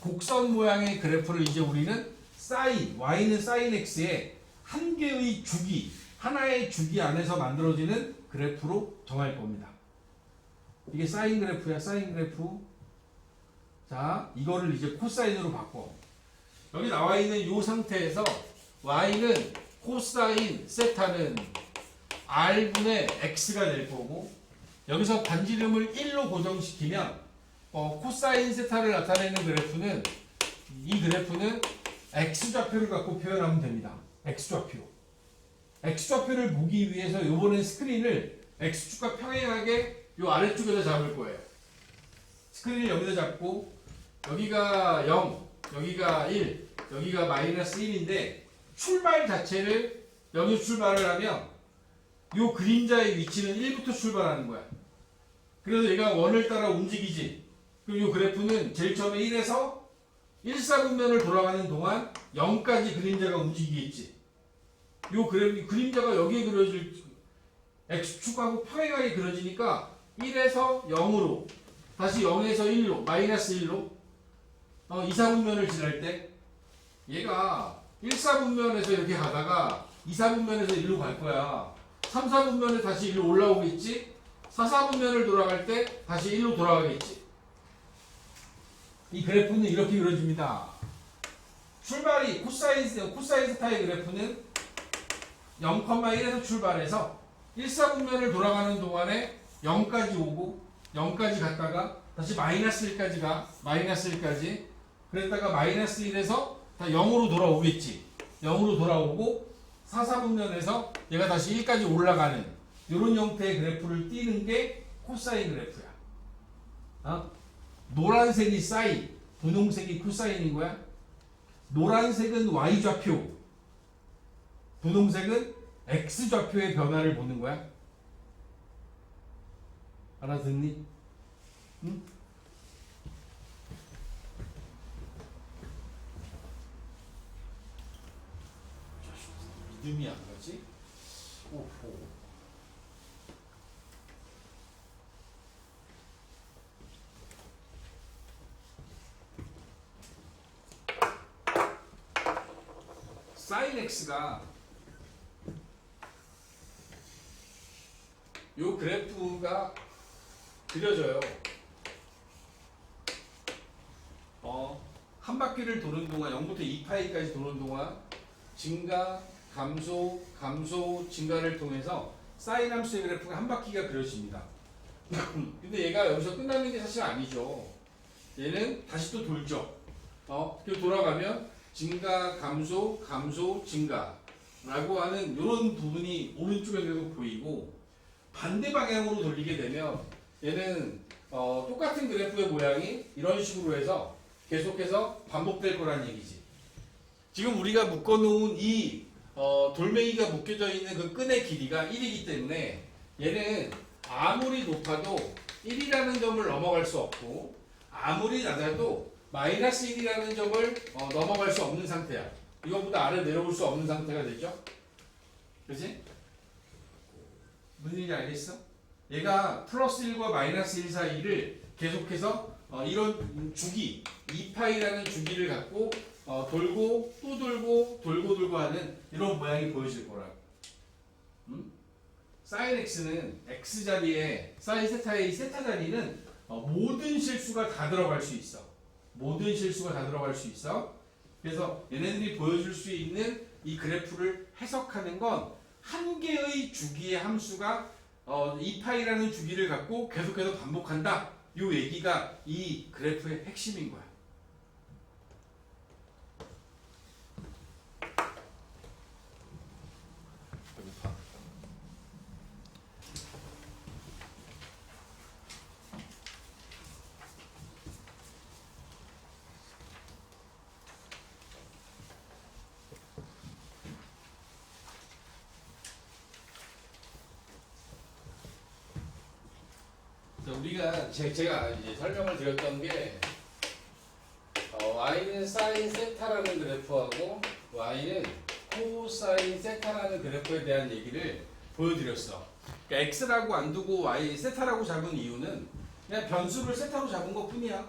곡선 모양의 그래프를 이제 우리는 사인, y는 사인 x의 한 개의 주기, 하나의 주기 안에서 만들어지는 그래프로 정할 겁니다. 이게 사인 그래프야, 사인 그래프. 자, 이거를 이제 코사인으로 바꿔. 여기 나와 있는 이 상태에서 y는 코사인 세타는 r분의 x가 될 거고, 여기서 반지름을 1로 고정시키면 코사인 세타를 나타내는 그래프는, 이 그래프는 x좌표를 갖고 표현하면 됩니다. x좌표. x좌표를 보기 위해서 이번엔 스크린을 x축과 평행하게 이 아래쪽에다 잡을 거예요. 스크린을 여기다 잡고 여기가 0, 여기가 1, 여기가 마이너스 1인데 출발 자체를 여기 출발을 하면 이 그림자의 위치는 1부터 출발하는 거야. 그래서 얘가 원을 따라 움직이지. 그리고 이 그래프는 제일 처음에 1에서 1사분면을 돌아가는 동안 0까지 그림자가 움직이겠지. 요 그림자가 여기에 그려질 x축하고 평행하게 그려지니까 1에서 0으로 다시 0에서 1로 마이너스 1로 2사분면을 지날 때 얘가 1사분면에서 이렇게 가다가 2사분면에서 1로 갈 거야. 3사분면에 다시 1로 올라오겠지. 4사분면을 돌아갈 때 다시 1로 돌아가겠지. 이 그래프는 이렇게 그려집니다. 출발이 코사인 세타의 그래프는 0,1에서 출발해서 1사분면을 돌아가는 동안에 0까지 오고 0까지 갔다가 다시 마이너스 1까지 가. 마이너스 1까지. 그랬다가 마이너스 1에서 다 0으로 돌아오겠지. 0으로 돌아오고 4사분면에서 얘가 다시 1까지 올라가는 이런 형태의 그래프를 띄는 게 코사인 그래프야. 노란색이 사인, 분홍색이 코사인인 거야. 노란색은 y좌표, 분홍색은 x좌표의 변화를 보는 거야. 알아듣니? 응? 믿음이 안 가지? 오호. 사인 x가 요 그래프가 그려져요. 한 바퀴를 도는 동안 0부터 2파이까지 도는 동안 증가, 감소, 감소, 증가를 통해서 사인 함수의 그래프가 한 바퀴가 그려집니다. 근데 얘가 여기서 끝나는 게 사실 아니죠. 얘는 다시 또 돌죠. 그리고 돌아가면 증가, 감소, 감소, 증가 라고 하는 이런 부분이 오른쪽에 계속 보이고 반대 방향으로 돌리게 되면 얘는 똑같은 그래프의 모양이 이런 식으로 해서 계속해서 반복될 거란 얘기지. 지금 우리가 묶어놓은 이 돌멩이가 묶여져 있는 그 끈의 길이가 1이기 때문에 얘는 아무리 높아도 1이라는 점을 넘어갈 수 없고 아무리 낮아도 마이너스 1이라는 점을 넘어갈 수 없는 상태야. 이것보다 아래 내려올 수 없는 상태가 되죠. 그렇지? 무슨 얘기인지 알겠어? 얘가 플러스 1과 마이너스 1 사이를 계속해서 이런 주기 2파이라는 주기를 갖고 돌고 또 돌고 돌고 하는 이런 모양이 보여질 거라고. 사인 x는 x 자리에 사인 세타의 세타 자리는 모든 실수가 다 들어갈 수 있어. 모든 실수가 다 들어갈 수 있어. 그래서 얘네들이 보여줄 수 있는 이 그래프를 해석하는 건 한 개의 주기의 함수가 2파이라는 주기를 갖고 계속해서 반복한다. 이 얘기가 이 그래프의 핵심인 거야. 우리가 제가 이제 설명을 드렸던 게 y는 사인 세타라는 그래프하고 y는 코사인 세타라는 그래프에 대한 얘기를 보여드렸어. 그러니까 x라고 안 두고 y 세타라고 잡은 이유는 그냥 변수를 세타로 잡은 것 뿐이야.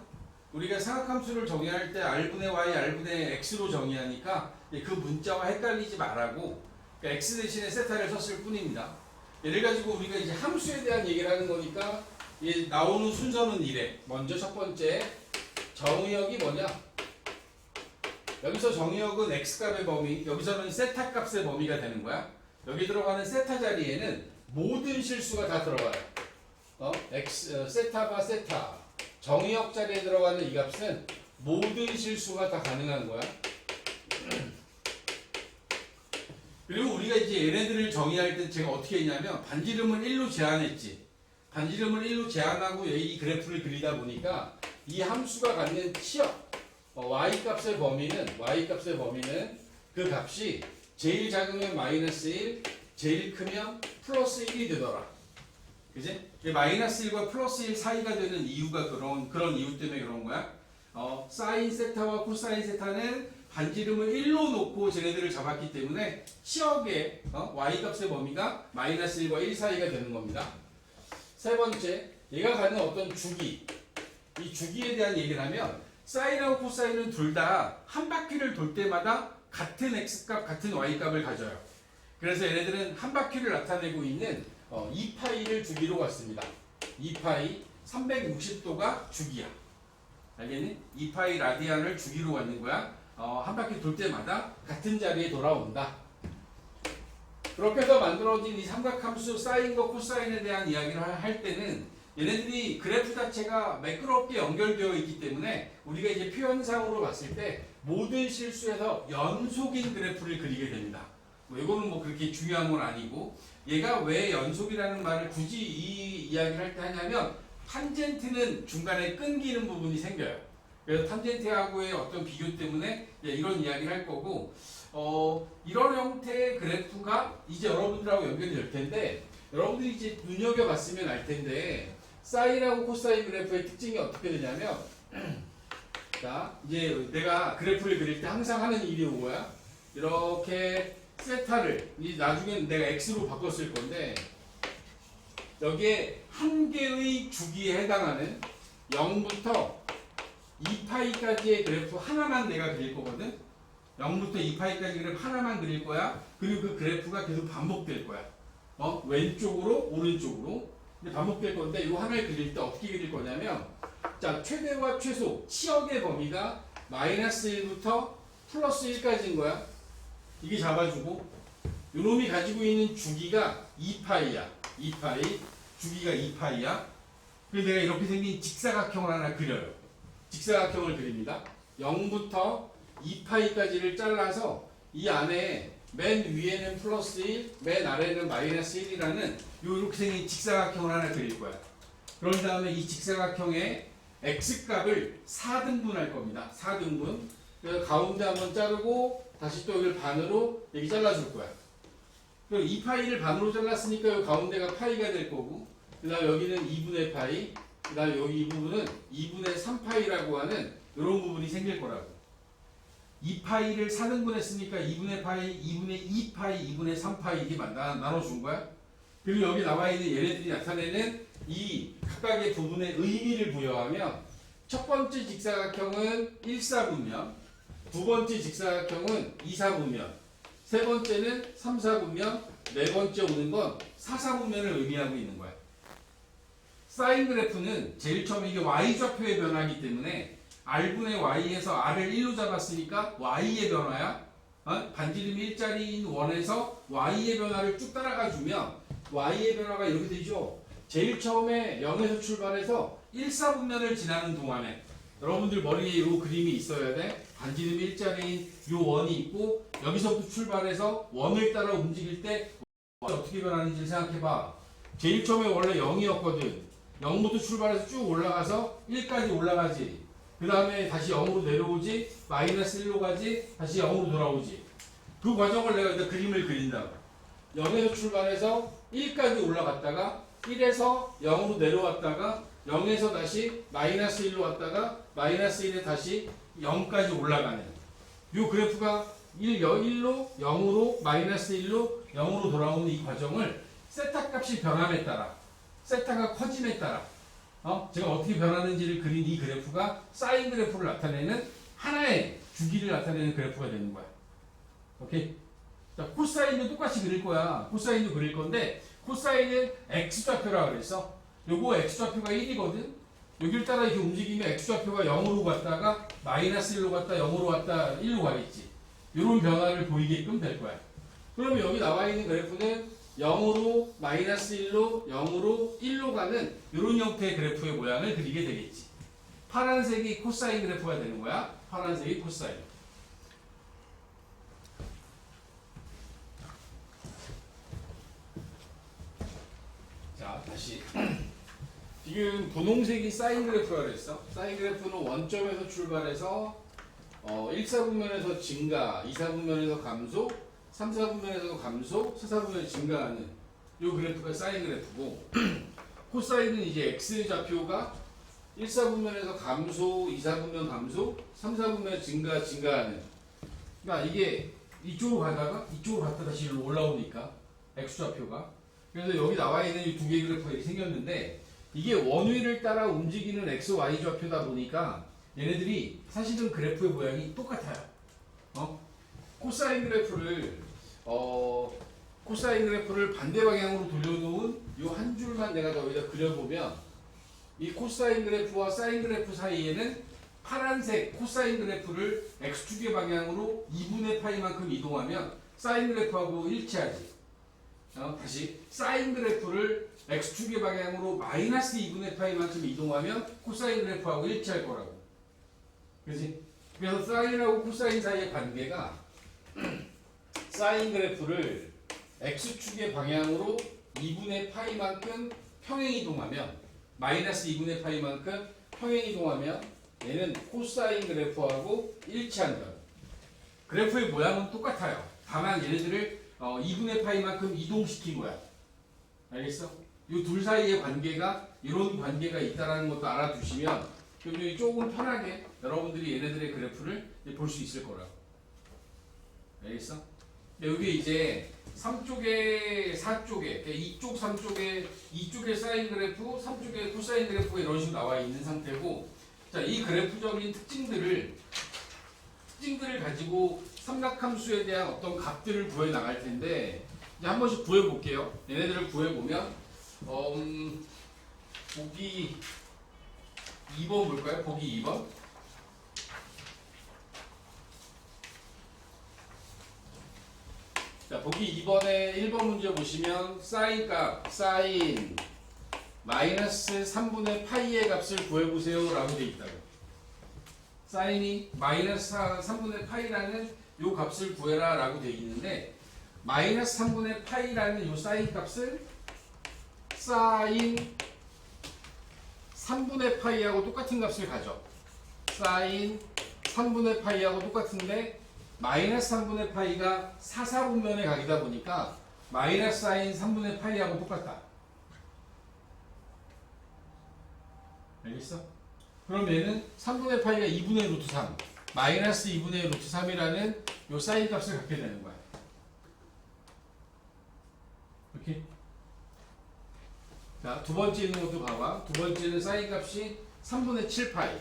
우리가 상학함수를 정의할 때 r분의 y, r분의 x로 정의하니까 그 문자와 헷갈리지 말라고 그러니까 x 대신에 세타를 썼을 뿐입니다. 예를 가지고 우리가 이제 함수에 대한 얘기를 하는 거니까 나오는 순서는 이래. 먼저 첫 번째 정의역이 뭐냐? 여기서 정의역은 x값의 범위, 여기서는 세타 값의 범위가 되는 거야. 여기 들어가는 세타 자리에는 모든 실수가 다 들어가요. 세타가 세타. 정의역 자리에 들어가는 이 값은 모든 실수가 다 가능한 거야. 그리고 우리가 이제 얘네들을 정의할 때 제가 어떻게 했냐면 반지름을 1로 제한했지. 반지름을 1로 제한하고 이 그래프를 그리다 보니까 이 함수가 갖는 치역 y값의 범위는 그 값이 제일 작으면 마이너스 1, 제일 크면 플러스 1이 되더라. 그지? 마이너스 1과 플러스 1 사이가 되는 이유가 그런 이유 때문에 그런 거야. 사인 세타와 코사인 세타는 반지름을 1로 놓고 쟤네들을 잡았기 때문에 치역의 y 값의 범위가 마이너스 1과 1 사이가 되는 겁니다. 세 번째, 얘가 가는 어떤 주기, 이 주기에 대한 얘기를 하면 사인하고 코사인은 둘 다 한 바퀴를 돌 때마다 같은 x값, 같은 y값을 가져요. 그래서 얘네들은 한 바퀴를 나타내고 있는 2파이를 주기로 갔습니다. 2파이 360도가 주기야. 알겠니? 2파이 라디안을 주기로 갖는 거야. 한 바퀴 돌 때마다 같은 자리에 돌아온다. 그렇게 해서 만들어진 이 삼각함수 사인과 코사인에 대한 이야기를 할 때는 얘네들이 그래프 자체가 매끄럽게 연결되어 있기 때문에 우리가 이제 표현상으로 봤을 때 모든 실수에서 연속인 그래프를 그리게 됩니다. 이거는 뭐 그렇게 중요한 건 아니고, 얘가 왜 연속이라는 말을 굳이 이 이야기를 할 때 하냐면 탄젠트는 중간에 끊기는 부분이 생겨요. 그래서 탄젠트하고의 어떤 비교 때문에 이런 이야기를 할 거고, 이런 형태의 그래프가 이제 여러분들하고 연결이 될 텐데, 여러분들이 이제 눈여겨봤으면 알 텐데, 사인하고 코사인 그래프의 특징이 어떻게 되냐면, 자, 이제 내가 그래프를 그릴 때 항상 하는 일이 뭐야? 이렇게 세타를, 나중에 내가 x로 바꿨을 건데, 여기에 한 개의 주기에 해당하는 0부터 2파이까지의 그래프 하나만 내가 그릴 거거든. 0부터 2파이까지 그래프 하나만 그릴 거야. 그리고 그 그래프가 계속 반복될 거야. 왼쪽으로 오른쪽으로 반복될 건데, 이 하나를 그릴 때 어떻게 그릴 거냐면, 자, 최대와 최소 치역의 범위가 마이너스 1부터 플러스 1까지인 거야. 이게 잡아주고, 요놈이 가지고 있는 주기가 2파이야. 2파이, 주기가 2파이야. 그래서 내가 이렇게 생긴 직사각형을 하나 그려요. 직사각형을 그립니다. 0부터 2파이까지를 잘라서 이 안에 맨 위에는 플러스 1, 맨 아래는 마이너스 1이라는 이렇게 생긴 직사각형을 하나 그릴 거야. 그런 다음에 이 직사각형의 x값을 4등분 할 겁니다. 4등분. 그래서 가운데 한번 자르고 다시 또 이걸 반으로 여기 잘라줄 거야. 그럼 2파이를 반으로 잘랐으니까 이 가운데가 파이가 될 거고, 그 다음 여기는 2분의 파이, 그 다음 여기 이 부분은 2분의 3파이라고 하는 이런 부분이 생길 거라고. 2파이를 4등분 했으니까 2분의 파이, 2분의 2파이, 2분의 3파이 이게 나눠준 거야. 그리고 여기 나와 있는 얘네들이 나타내는 이 각각의 부분의 의미를 부여하면, 첫 번째 직사각형은 1사분면, 두 번째 직사각형은 2사분면, 세 번째는 3사분면, 네 번째 오는 건 4사분면을 의미하고 있는 거야. 사인 그래프는 제일 처음에 이게 y좌표의 변화이기 때문에 r분의 y에서 r을 1로 잡았으니까 y의 변화야. 반지름이 1짜리인 원에서 y의 변화를 쭉 따라가 주면 y의 변화가 이렇게 되죠. 제일 처음에 0에서 출발해서 1사분면을 지나는 동안에 여러분들 머리에 이 그림이 있어야 돼. 반지름이 1짜리인 이 원이 있고, 여기서부터 출발해서 원을 따라 움직일 때 어떻게 변하는지 생각해봐. 제일 처음에 원래 0이었거든. 0부터 출발해서 쭉 올라가서 1까지 올라가지. 그 다음에 다시 0으로 내려오지. 마이너스 1로 가지. 다시 0으로 돌아오지. 그 과정을 내가 일단 그림을 그린다. 0에서 출발해서 1까지 올라갔다가 1에서 0으로 내려왔다가 0에서 다시 마이너스 1로 왔다가 마이너스 1에 다시 0까지 올라가는 이 그래프가 1로 0으로 마이너스 1로 0으로 돌아오는 이 과정을 세타 값이 변함에 따라, 세타가 커짐에 따라 제가 어떻게 변하는지를 그린 이 그래프가 사인 그래프를 나타내는 하나의 주기를 나타내는 그래프가 되는 거야. 오케이? 자, 코사인도 똑같이 그릴 거야. 코사인도 그릴 건데, 코사인은 x좌표라 그랬어. 요거 x좌표가 1이거든. 여기를 따라 이렇게 움직이면 x좌표가 0으로 갔다가 마이너스 1로 갔다 0으로 갔다 1로 가겠지. 이런 변화를 보이게끔 될 거야. 그러면 여기 나와 있는 그래프는 0으로 마이너스 1로 0으로 1로 가는 이런 형태의 그래프의 모양을 그리게 되겠지. 파란색이 코사인 그래프가 되는 거야. 파란색이 코사인. 자, 다시. 지금 분홍색이 사인 그래프라 그랬어. 사인 그래프는 원점에서 출발해서 1사분면에서 증가, 2사분면에서 감소, 3사분면에서 감소, 4사분면에서 증가하는 이 그래프가 사인 그래프고, 코사인은 이제 x 좌표가 1, 4분면에서 감소, 2, 4분면 감소, 3, 4분면 증가하는. 그러니까 이게 이쪽으로 가다가 이쪽으로 갔다 다시 일로 올라오니까 x 좌표가. 그래서 여기 나와 있는 이 두 개의 그래프가 생겼는데 이게 원위를 따라 움직이는 x, y 좌표다 보니까 얘네들이 사실은 그래프의 모양이 똑같아요. 코사인 그래프를 반대 방향으로 돌려놓은 이 한 줄만 내가 여기다 그려보면 이 코사인 그래프와 사인 그래프 사이에는 파란색 코사인 그래프를 x축의 방향으로 2분의 파이만큼 이동하면 사인 그래프하고 일치하지. 다시 사인 그래프를 x축의 방향으로 마이너스 2분의 파이만큼 이동하면 코사인 그래프하고 일치할 거라고. 그렇지? 그래서 사인하고 코사인 사이의 관계가 사인 그래프를 x축의 방향으로 2분의 파이만큼 평행 이동하면 마이너스 2분의 파이만큼 평행 이동하면 얘는 코사인 그래프하고 일치한다. 그래프의 모양은 똑같아요. 다만 얘네들을 2분의 파이만큼 이동시킨 거야. 알겠어? 이 둘 사이의 관계가 이런 관계가 있다는 것도 알아두시면 굉장히 조금 편하게 여러분들이 얘네들의 그래프를 볼 수 있을 거라고. 알겠어? 여기 이제 3쪽에 4쪽에 이쪽 3쪽에 이쪽에 사인 그래프 3쪽에 코사인 그래프가 이런 식으로 나와 있는 상태고, 자, 이 그래프적인 특징들을 가지고 삼각함수에 대한 어떤 값들을 구해 나갈 텐데 이제 한 번씩 구해 볼게요. 얘네들을 구해 보면 보기 2번 볼까요? 보기 2번. 자, 보기 2번에 1번 문제 보시면 사인 값, 사인 마이너스 3분의 파이의 값을 구해보세요 라고 되어 있다고. 사인이 마이너스 3분의 파이라는 요 값을 구해라 라고 되어 있는데 마이너스 3분의 파이라는 요 사인 값을 사인 3분의 파이하고 똑같은 값을 가져. 사인 3분의 파이하고 똑같은데 마이너스 3분의 파이가 4, 4분면에 가기다 보니까 마이너스 사인 3분의 파이하고 똑같다. 알겠어? 그럼 얘는 3분의 파이가 2분의 루트 3 마이너스 2분의 루트 3이라는 요 사인 값을 갖게 되는 거야. 이렇게. 자, 두 번째 있는 것도 봐봐. 두 번째는 사인 값이 3분의 7 파이.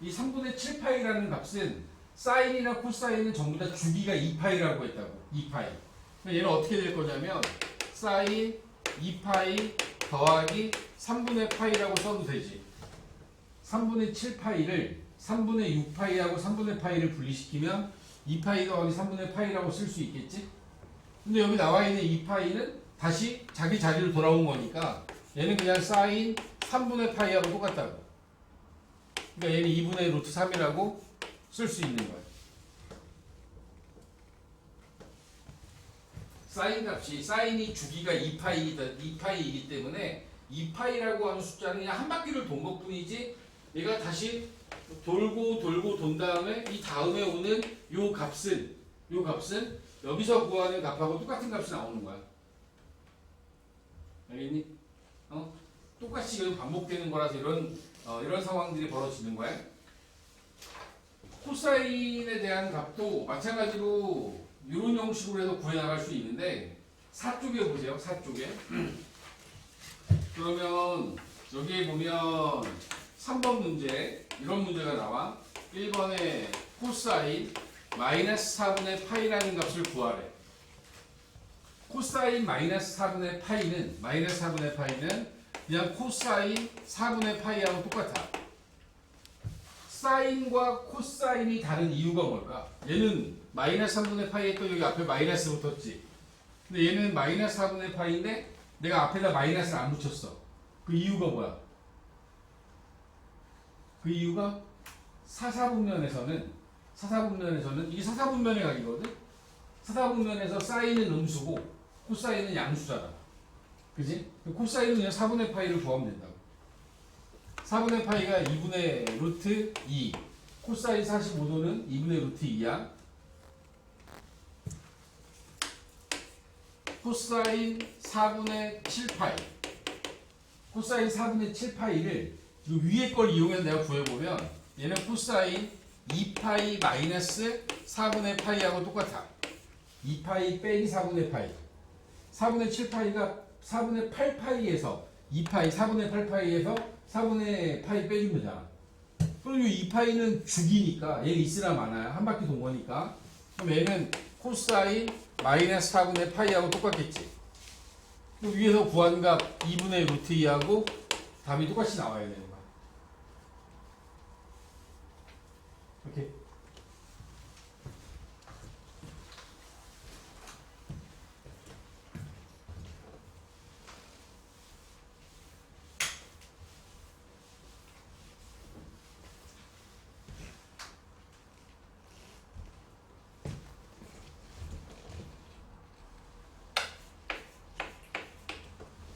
이 3분의 7 파이라는 값은 사인이나 코사인은 전부 다 주기가 2파이라고 했다고. 2파이. 얘는 어떻게 될 거냐면 사인 2파이 더하기 3분의 파이라고 써도 되지. 3분의 7파이를 3분의 6파이하고 3분의 파이를 분리시키면 2파이 더하기 3분의 파이라고 쓸 수 있겠지? 근데 여기 나와 있는 2파이는 다시 자기 자리로 돌아온 거니까 얘는 그냥 사인 3분의 파이하고 똑같다고. 그러니까 얘는 2분의 루트 3이라고 쓸 수 있는 거야. 사인 값이 사인이 주기가 2파이이기 때문에 2파이라고 하는 숫자는 그냥 한 바퀴를 돈 것뿐이지 얘가 다시 돌고 돈 다음에 이 다음에 오는 요 값은 여기서 구하는 값하고 똑같은 값이 나오는 거야. 알겠니? 똑같이 반복되는 거라서 이런 상황들이 벌어지는 거야. 코사인에 대한 값도 마찬가지로 이런 형식으로 해서 구해 나갈 수 있는데 4쪽에 보세요. 4쪽에. 그러면 여기에 보면 3번 문제 이런 문제가 나와. 1번에 코사인 마이너스 4분의 파이라는 값을 구하래. 코사인 마이너스 4분의 파이는 그냥 코사인 4분의 파이하고 똑같아. 사인과 코사인이 다른 이유가 뭘까? 얘는 마이너스 3분의 파이에 또 여기 앞에 마이너스 붙었지. 근데 얘는 마이너스 4분의 파이인데 내가 앞에다 마이너스를 안 붙였어. 그 이유가 뭐야? 그 이유가 사사분면에서는 이게 사사분면의 각이거든? 사사분면에서 사인은 음수고 코사인은 양수잖아. 그지? 코사인은 그냥 4분의 파이를 구하면 된다고. 4분의 파이가 2분의 루트 2 코사인 45도는 2분의 루트 2야. 코사인 4분의 7파이. 코사인 4분의 7파이를 위에 걸 이용해서 내가 구해보면 얘는 코사인 2파이 마이너스 4분의 파이하고 똑같아. 2파이 빼기 4분의 파이. 4분의 7파이가 4분의 8파이에서 2파이 4분의 8파이에서 4분의 파이 빼주면 되잖아. 그럼 이 2파이는 죽이니까 얘 있으나 마나야. 한 바퀴 돈 거니까. 그럼 얘는 코사인 마이너스 4분의 파이하고 똑같겠지. 그럼 위에서 구한 값 2분의 루트 2하고 답이 똑같이 나와야 되는 거야. 오케이.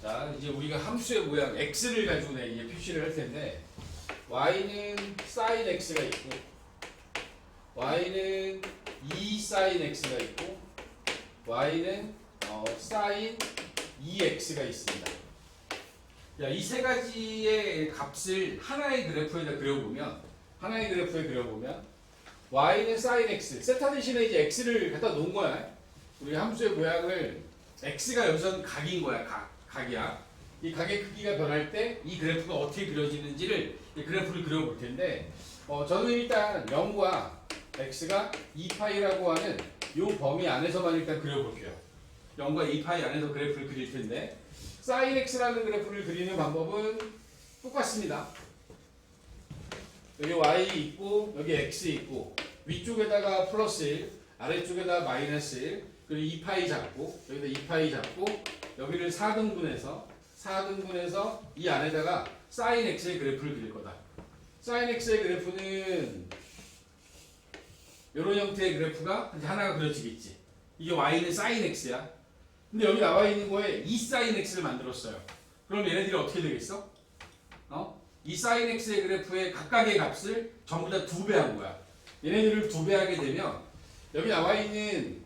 자, 이제 우리가 함수의 모양 x를 가지고 이제 표시를 할 텐데 y는 sin x가 있고 y는 2 sin x가 있고 y는 sin 2x가 있습니다. 자, 이 세 가지의 값을 하나의 그래프에다 그려보면 y는 sin x 세타 대신에 이제 x를 갖다 놓은 거야. 우리 함수의 모양을 x가 여기서는 각인 거야. 각이야. 이 각의 크기가 변할 때 이 그래프가 어떻게 그려지는지를 이 그래프를 그려볼 텐데 저는 일단 0과 x가 2파이라고 하는 이 범위 안에서만 일단 그려볼게요. 0과 2파이 안에서 그래프를 그릴 텐데 sin x라는 그래프를 그리는 방법은 똑같습니다. 여기 y 있고 여기 x 있고 위쪽에다가 플러스 1 아래쪽에다 마이너스 1 그리고 2파이 잡고 여기다 2파이 잡고 여기를 4등분해서 이 안에다가 sin x의 그래프를 그릴 거다. sin x의 그래프는 이런 형태의 그래프가 이제 하나가 그려지겠지. 이게 y는 sin x야. 근데 여기 나와 있는 거에 2 sin x를 만들었어요. 그럼 얘네들이 어떻게 되겠어? 이 sin x의 그래프의 각각의 값을 전부 다 2배 한 거야. 얘네들을 2배 하게 되면 여기 나와 있는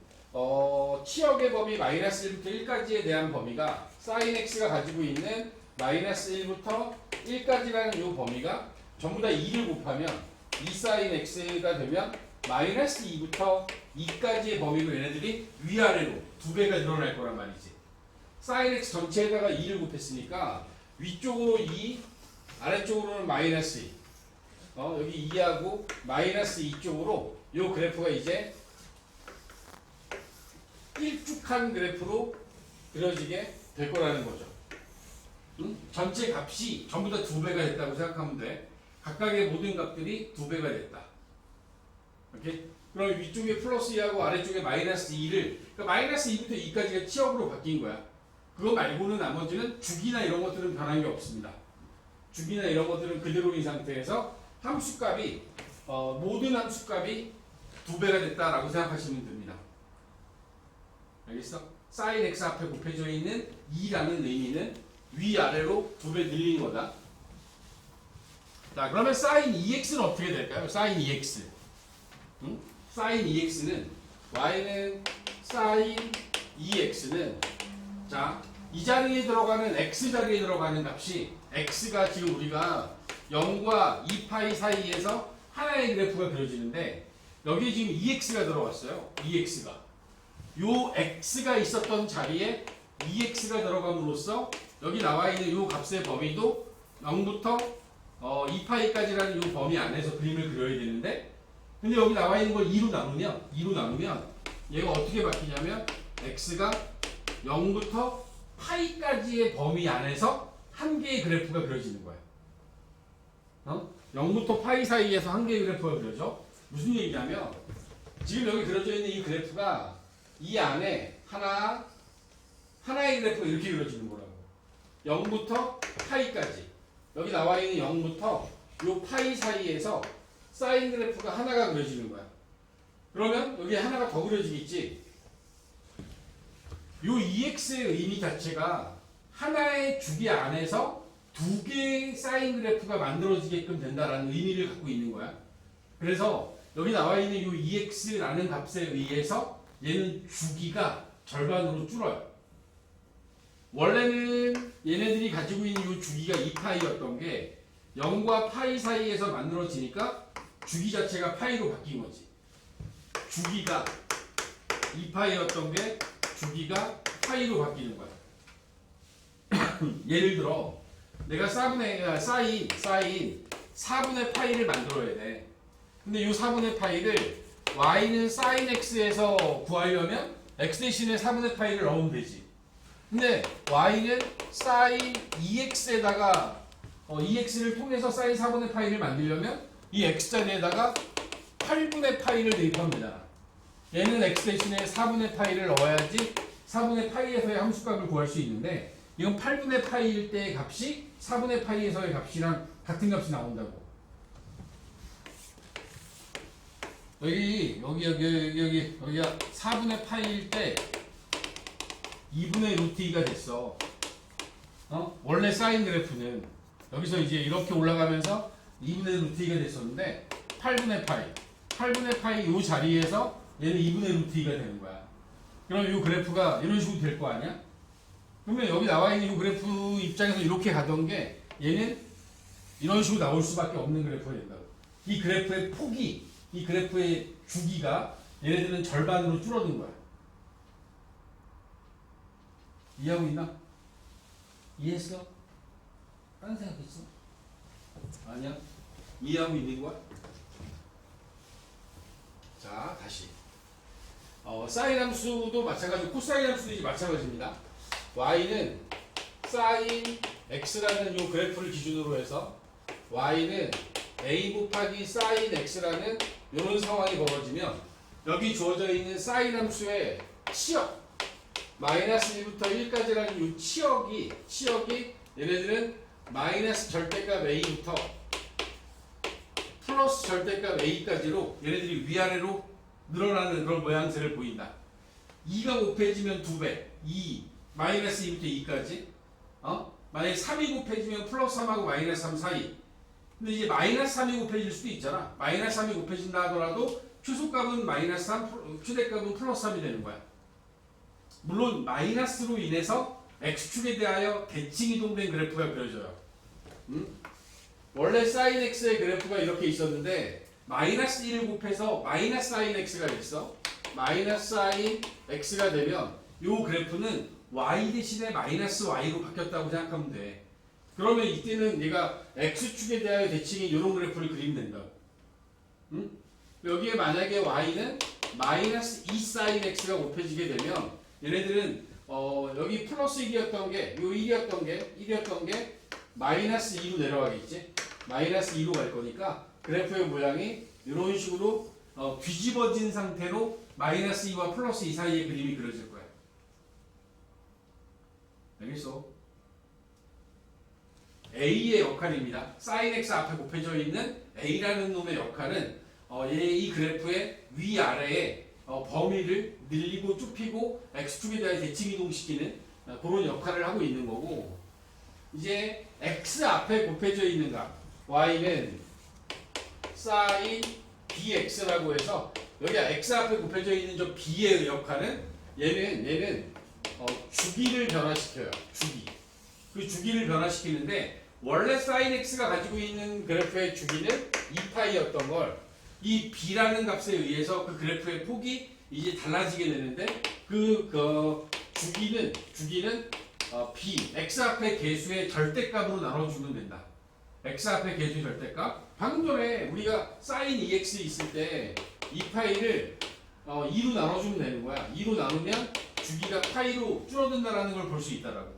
치역의 범위 마이너스 1부터 1까지에 대한 범위가 sin x가 가지고 있는 마이너스 1부터 1까지라는 이 범위가 전부 다 2를 곱하면 2 sin x가 되면 마이너스 2부터 2까지의 범위로 얘네들이 위아래로 2배가 늘어날 거란 말이지. sin x 전체에다가 2를 곱했으니까 위쪽으로 2, 아래쪽으로는 마이너스 2. 여기 2하고 마이너스 2 쪽으로 이 그래프가 이제 일쭉한 그래프로 그려지게 될 거라는 거죠. 전체 값이 전부 다 2배가 됐다고 생각하면 돼. 각각의 모든 값들이 2배가 됐다. 오케이? 그럼 위쪽에 플러스 2하고 아래쪽에 마이너스 2를 그러니까 마이너스 2부터 2까지가 치역으로 바뀐 거야. 그거 말고는 나머지는 주기나 이런 것들은 변한 게 없습니다. 주기나 이런 것들은 그대로인 상태에서 함수값이 모든 함수값이 2배가 됐다라고 생각하시면 됩니다. 알겠어? sin x 앞에 곱해져 있는 2라는 의미는 위아래로 2배 늘린 거다. 자, 그러면 sin 2x는 어떻게 될까요? sin 2x. sin 2x는 y는 sin 2x는 자, 이 자리에 들어가는 x 자리에 들어가는 값이 x가 지금 우리가 0과 2파이 사이에서 하나의 그래프가 그려지는데 여기에 지금 2x가 들어갔어요. 2x가. 요 x가 있었던 자리에 2x가 들어감으로써 여기 나와 있는 요 값의 범위도 0부터 2파이까지라는 요 범위 안에서 그림을 그려야 되는데 근데 여기 나와 있는 걸 2로 나누면 얘가 어떻게 바뀌냐면 x가 0부터 파이까지의 범위 안에서 한 개의 그래프가 그려지는 거야. 0부터 파이 사이에서 한 개의 그래프가 그려져. 무슨 얘기냐면 지금 여기 그려져 있는 이 그래프가 이 안에 하나의 그래프가 이렇게 그려지는 거라고. 0부터 파이까지. 여기 나와 있는 0부터 요 파이 사이에서 사인 그래프가 하나가 그려지는 거야. 그러면 여기 하나가 더 그려지겠지. 요 EX의 의미 자체가 하나의 주기 안에서 두 개의 사인 그래프가 만들어지게끔 된다라는 의미를 갖고 있는 거야. 그래서 여기 나와 있는 요 EX라는 값에 의해서 얘는 주기가 절반으로 줄어요. 원래는 얘네들이 가지고 있는 이 주기가 2파이였던 게 0과 파이 사이에서 만들어지니까 주기 자체가 파이로 바뀐 거지. 주기가 2파이였던 게 주기가 파이로 바뀌는 거야. 예를 들어 내가 사인 4분의 파이를 만들어야 돼. 근데 이 4분의 파이를 y는 sin x에서 구하려면 x 대신에 4분의 파이를 넣으면 되지. 근데 y는 sin 2x에다가 2x를 통해서 sin 4분의 파이를 만들려면 이 x자리에다가 8분의 파이를 대입하면 되잖아. 얘는 x 대신에 4분의 파이를 넣어야지 4분의 파이에서의 함수값을 구할 수 있는데 이건 8분의 파이일 때의 값이 4분의 파이에서의 값이랑 같은 값이 나온다고. 여기가 4분의 파이일 때 2분의 루트 2가 됐어. 원래 사인 그래프는 여기서 이제 이렇게 올라가면서 2분의 루트 2가 됐었는데 8분의 파이 이 자리에서 얘는 2분의 루트 2가 되는 거야. 그럼 이 그래프가 이런 식으로 될 거 아니야? 그러면 여기 나와 있는 이 그래프 입장에서 이렇게 가던 게 얘는 이런 식으로 나올 수밖에 없는 그래프가 된다고. 이 그래프의 폭이, 이 그래프의 주기가 얘네들은 절반으로 줄어든 거야. 이해하고 있나? 이해했어? 다른 생각했어? 아니야? 이해하고 있는 거야? 자, 다시. 사인 함수도 마찬가지고 코사인 함수도 이제 마찬가지입니다. y는 sin x라는 이 그래프를 기준으로 해서 y는 a 곱하기 sin x라는 이런 상황이 벌어지면 여기 주어져 있는 sin 함수의 치역 마이너스 1부터 1까지라는 이 치역이 얘네들은 마이너스 절대값 a부터 플러스 절대값 a까지로 얘네들이 위아래로 늘어나는 그런 모양새를 보인다. 2가 곱해지면 2배, 마이너스 2부터 2까지. 만약에 3이 곱해지면 플러스 3하고 마이너스 3 사이. 근데 이제 마이너스 3이 곱해질 수도 있잖아. 마이너스 3이 곱해진다 하더라도 최소값은 마이너스 3, 최대값은 플러스 3이 되는 거야. 물론 마이너스로 인해서 x축에 대하여 대칭 이동된 그래프가 그려져요. 원래 sin x의 그래프가 이렇게 있었는데 마이너스 1을 곱해서 마이너스 sin x가 됐어. 마이너스 sin x가 되면 이 그래프는 y 대신에 마이너스 y로 바뀌었다고 생각하면 돼. 그러면 이때는 얘가 x축에 대하여 대칭이 이런 그래프를 그리면 된다. 여기에 만약에 y는 마이너스 2 sin x가 곱해지게 되면 얘네들은 여기 플러스 1이었던 게 요 1이었던 게 마이너스 2로 내려가겠지. 마이너스 2로 갈 거니까 그래프의 모양이 이런 식으로 뒤집어진 상태로 마이너스 2와 플러스 2 사이의 그림이 그려질 거야. 알겠어? A의 역할입니다. sin x 앞에 곱해져 있는 A라는 놈의 역할은 이 그래프의 위아래에 범위를 늘리고 좁히고 x축에 대해 대칭 이동시키는 그런 역할을 하고 있는 거고, 이제 x 앞에 곱해져 있는 값 y는 sin bx라고 해서 여기가 x 앞에 곱해져 있는 저 b의 역할은 얘는 주기를 변화시켜요. 그 주기를 변화시키는데 원래 sin x가 가지고 있는 그래프의 주기는 2파이였던 걸 이 b라는 값에 의해서 그 그래프의 폭이 이제 달라지게 되는데 그 주기는 b x 앞의 개수의 절대값으로 나눠주면 된다. x 앞의 개수의 절대값. 방금 전에 우리가 sin 2x 있을 때 2파이를 2로 나눠주면 되는 거야. 2로 나누면 주기가 파이로 줄어든다라는 걸 볼 수 있다라고.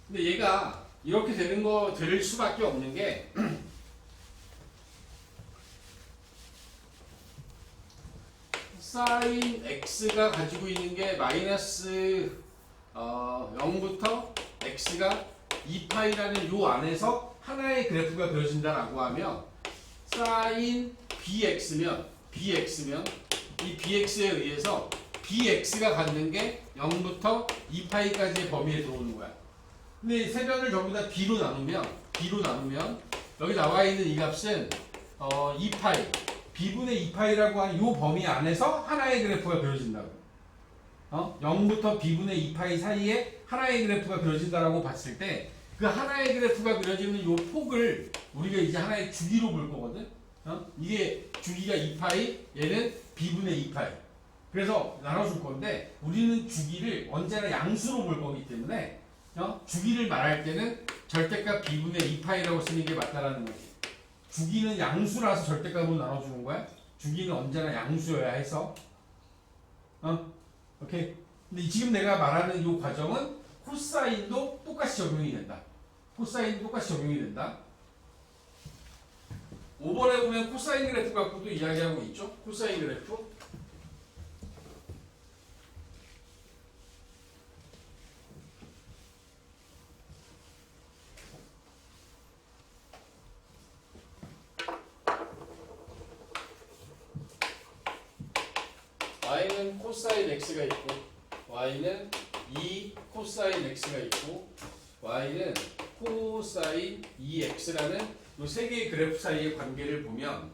근데 얘가 이렇게 될 수밖에 없는 게 sin x가 가지고 있는 게 마이너스 0부터 x가 2파이라는 요 안에서 하나의 그래프가 그려진다라고 하면 sin bx면 이 bx에 의해서 bx가 갖는 게 0부터 2파이까지의 범위에 들어오는 거야. 근데 이 세 변을 전부 다 b로 나누면 여기 나와 있는 이 값은 2파이 b분의 2파이라고 하는 이 범위 안에서 하나의 그래프가 그려진다고. 0부터 b분의 2파이 사이에 하나의 그래프가 그려진다라고 봤을 때 그 하나의 그래프가 그려지는 요 폭을 우리가 이제 하나의 주기로 볼 거거든. 이게 주기가 2파이, 얘는 b분의 2파이. 그래서 나눠줄 건데 우리는 주기를 언제나 양수로 볼 거기 때문에 주기를 말할 때는 절대값 b분의 2파이라고 쓰는 게 맞다라는 거지. 주기는 양수라서 절대값으로 나눠주는 거야. 주기는 언제나 양수여야 해서. 오케이. 근데 지금 내가 말하는 이 과정은 코사인도 똑같이 적용이 된다. 코사인도 똑같이 적용이 된다. 5번에 보면 코사인 그래프 갖고도 이야기하고 있죠. 코사인 그래프. y는 코사인 x가 있고 y는 2 코사인 x가 있고 y는 코사인 2x라는 이 세 개의 그래프 사이의 관계를 보면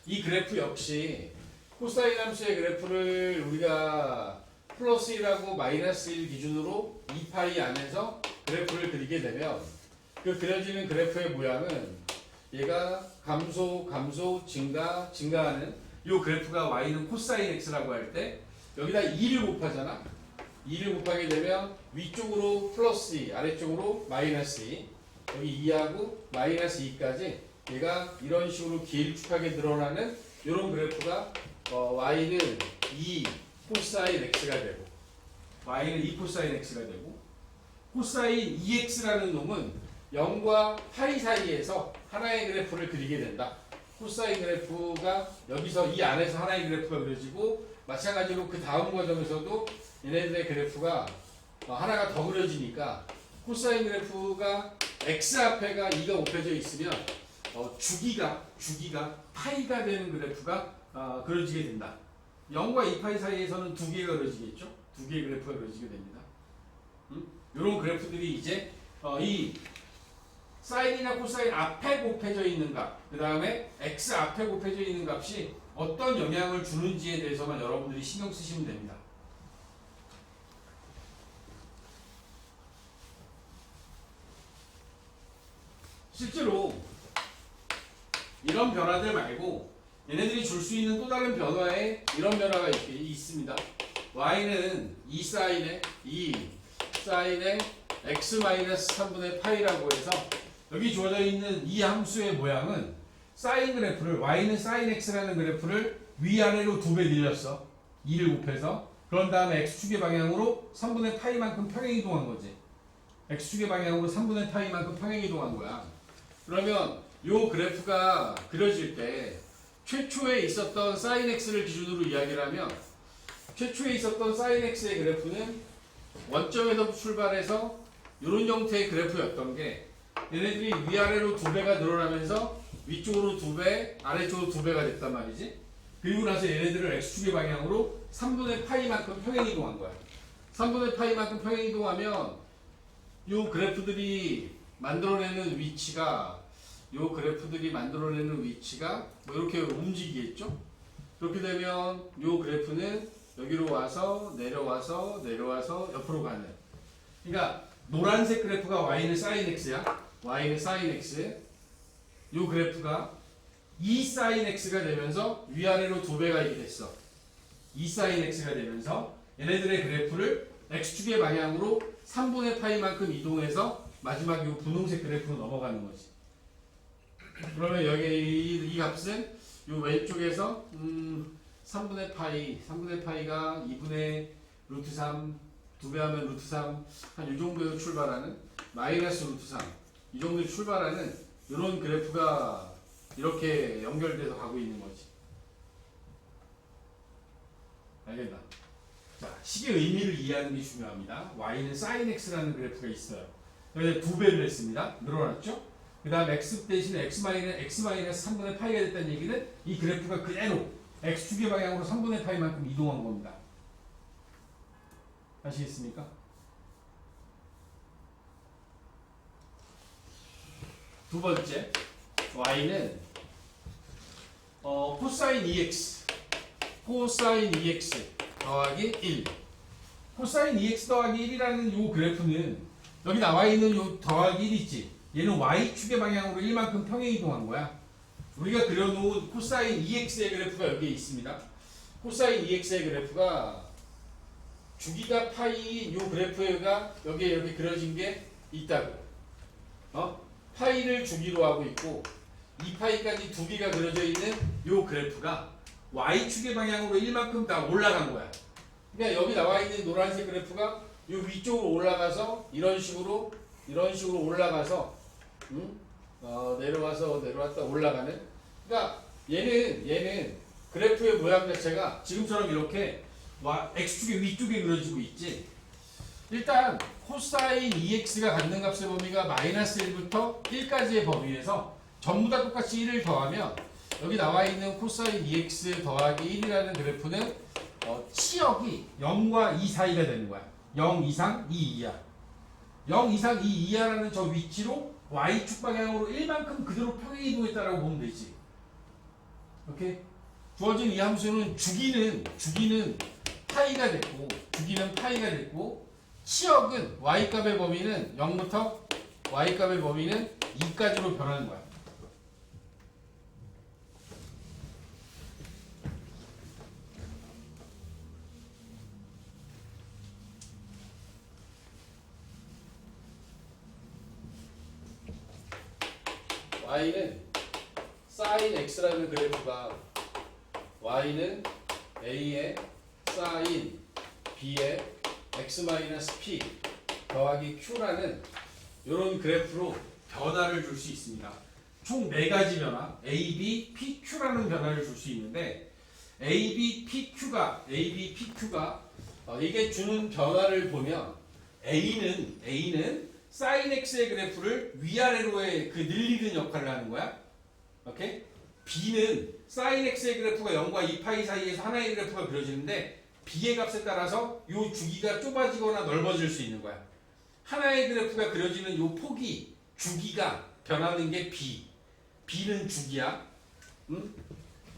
이 그래프 역시 코사인 함수의 그래프를 우리가 플러스 1하고 마이너스 1 기준으로 2파이 안에서 그래프를 그리게 되면 그 그려지는 그래프의 모양은 얘가 감소, 증가, 증가하는 이 그래프가 y는 코사인 x라고 할 때 여기다 2를 곱하잖아. 2를 곱하게 되면 위쪽으로 플러스 2, 아래쪽으로 마이너스 2, 여기 2하고 마이너스 2까지 얘가 이런 식으로 길쭉하게 늘어나는 이런 그래프가 y는 2 코사인 x가 되고 y는 2 코사인 x가 되고 코사인 2x라는 놈은 0과 파이 사이에서 하나의 그래프를 그리게 된다. 코사인 그래프가 여기서 이 안에서 하나의 그래프가 그려지고 마찬가지로 그 다음 과정에서도 얘네들의 그래프가 하나가 더 그려지니까 코사인 그래프가 x 앞에가 2가 곱해져 있으면 주기가 파이가 되는 그래프가 그려지게 된다. 0과 2파이 사이에서는 두 개가 그려지겠죠. 두 개의 그래프가 그려지게 됩니다. 이런 그래프들이 이제 이 사인이나 코사인 앞에 곱해져 있는 값, 그 다음에 x 앞에 곱해져 있는 값이 어떤 영향을 주는지에 대해서만 여러분들이 신경 쓰시면 됩니다. 실제로 이런 변화들 말고 얘네들이 줄 수 있는 또 다른 변화에 이런 변화가 있습니다. y는 2 사인의 x-3분의 파이라고 해서 여기 주어져 있는 이 함수의 모양은 사인 그래프를 y는 sin x라는 그래프를 위아래로 2배 늘렸어. 2를 곱해서 그런 다음에 x축의 방향으로 3분의 파이만큼 평행이동한 거지. x축의 방향으로 3분의 파이만큼 평행이동한 거야. 그러면 요 그래프가 그려질 때 최초에 있었던 sin x를 기준으로 이야기를 하면 최초에 있었던 sin x의 그래프는 원점에서 출발해서 이런 형태의 그래프였던 게 얘네들이 위아래로 2배가 늘어나면서 위쪽으로 2배, 아래쪽으로 2배가 됐단 말이지. 그리고 나서 얘네들을 x축의 방향으로 3분의 파이만큼 평행이동한 거야. 3분의 파이만큼 평행이동하면 요 그래프들이 만들어내는 위치가 뭐 이렇게 움직이겠죠? 그렇게 되면 요 그래프는 여기로 와서 내려와서 옆으로 가는. 그러니까 노란색 그래프가 y는 sin x야. y는 sin x. 요 그래프가 2 sin x가 되면서 위아래로 2배가 이렇게 됐어. 2 sin x가 되면서 얘네들의 그래프를 x축의 방향으로 3분의 파이만큼 이동해서 마지막 요 분홍색 그래프로 넘어가는 거지. 그러면 여기 이 값은 요 왼쪽에서 3분의 파이가 2분의 루트 3, 2배 하면 루트 3, 한 이 정도에서 출발하는 마이너스 루트 3, 이 정도에 출발하는 이런 그래프가 이렇게 연결돼서 가고 있는 거지. 알겠나? 자, 식의 의미를 이해하는 게 중요합니다. y는 sin x라는 그래프가 있어요. 여기서 2배를 했습니다. 늘어났죠? 그 다음 x 대신에 x-3분의 파이가 됐다는 얘기는 이 그래프가 그대로 x축의 방향으로 3분의 파이만큼 이동한 겁니다. 아시겠습니까? 두 번째, y는 코사인 2x 더하기 1 코사인 2x 더하기 1이라는 요 그래프는 여기 나와 있는 요 더하기 1 있지. 얘는 y축의 방향으로 1만큼 평행 이동한 거야. 우리가 그려놓은 코사인 2x의 그래프가 여기에 있습니다. 코사인 2x의 그래프가 주기가 파이인 요 그래프가 여기에 여기 그려진 게 있다고. 파이를 주기로 하고 있고 2파이까지 두 개가 그려져 있는 요 그래프가 y축의 방향으로 1만큼 다 올라간 거야. 그러니까 여기 나와 있는 노란색 그래프가 요 위쪽으로 올라가서 이런 식으로 올라가서 내려왔다 올라가는. 그러니까 얘는 그래프의 모양 자체가 지금처럼 이렇게 x축의 위쪽에 그려지고 있지. 일단 코사인 2x가 갖는 값의 범위가 마이너스 1부터 1까지의 범위에서 전부 다 똑같이 1을 더하면 여기 나와 있는 코사인 2x 더하기 1이라는 그래프는 치역이 0과 2 사이가 되는 거야. 0 이상 2 이하. 0 이상 2 이하라는 저 위치로 y축 방향으로 1만큼 그대로 평행 이동했다라고 보면 되지. 오케이? 주어진 이 함수는 주기는 파이가 됐고 치역은 y값의 범위는 0부터 y값의 범위는 2까지로 변하는 거야. y는 sin x라는 그래프가 y는 a의 sin b의 x-p 더하기 q라는 이런 그래프로 변화를 줄 수 있습니다. 총 4가지 변화 a, b, p, q라는 변화를 줄 수 있는데 a, b, p, q가 이게 주는 변화를 보면 a는 sin x의 그래프를 위아래로의 그 늘리는 역할을 하는 거야. 오케이? b는 sin x의 그래프가 0과 2파이 사이에서 하나의 그래프가 그려지는데 b의 값에 따라서 이 주기가 좁아지거나 넓어질 수 있는 거야. 하나의 그래프가 그려지는 이 폭이 주기가 변하는 게 b는 주기야.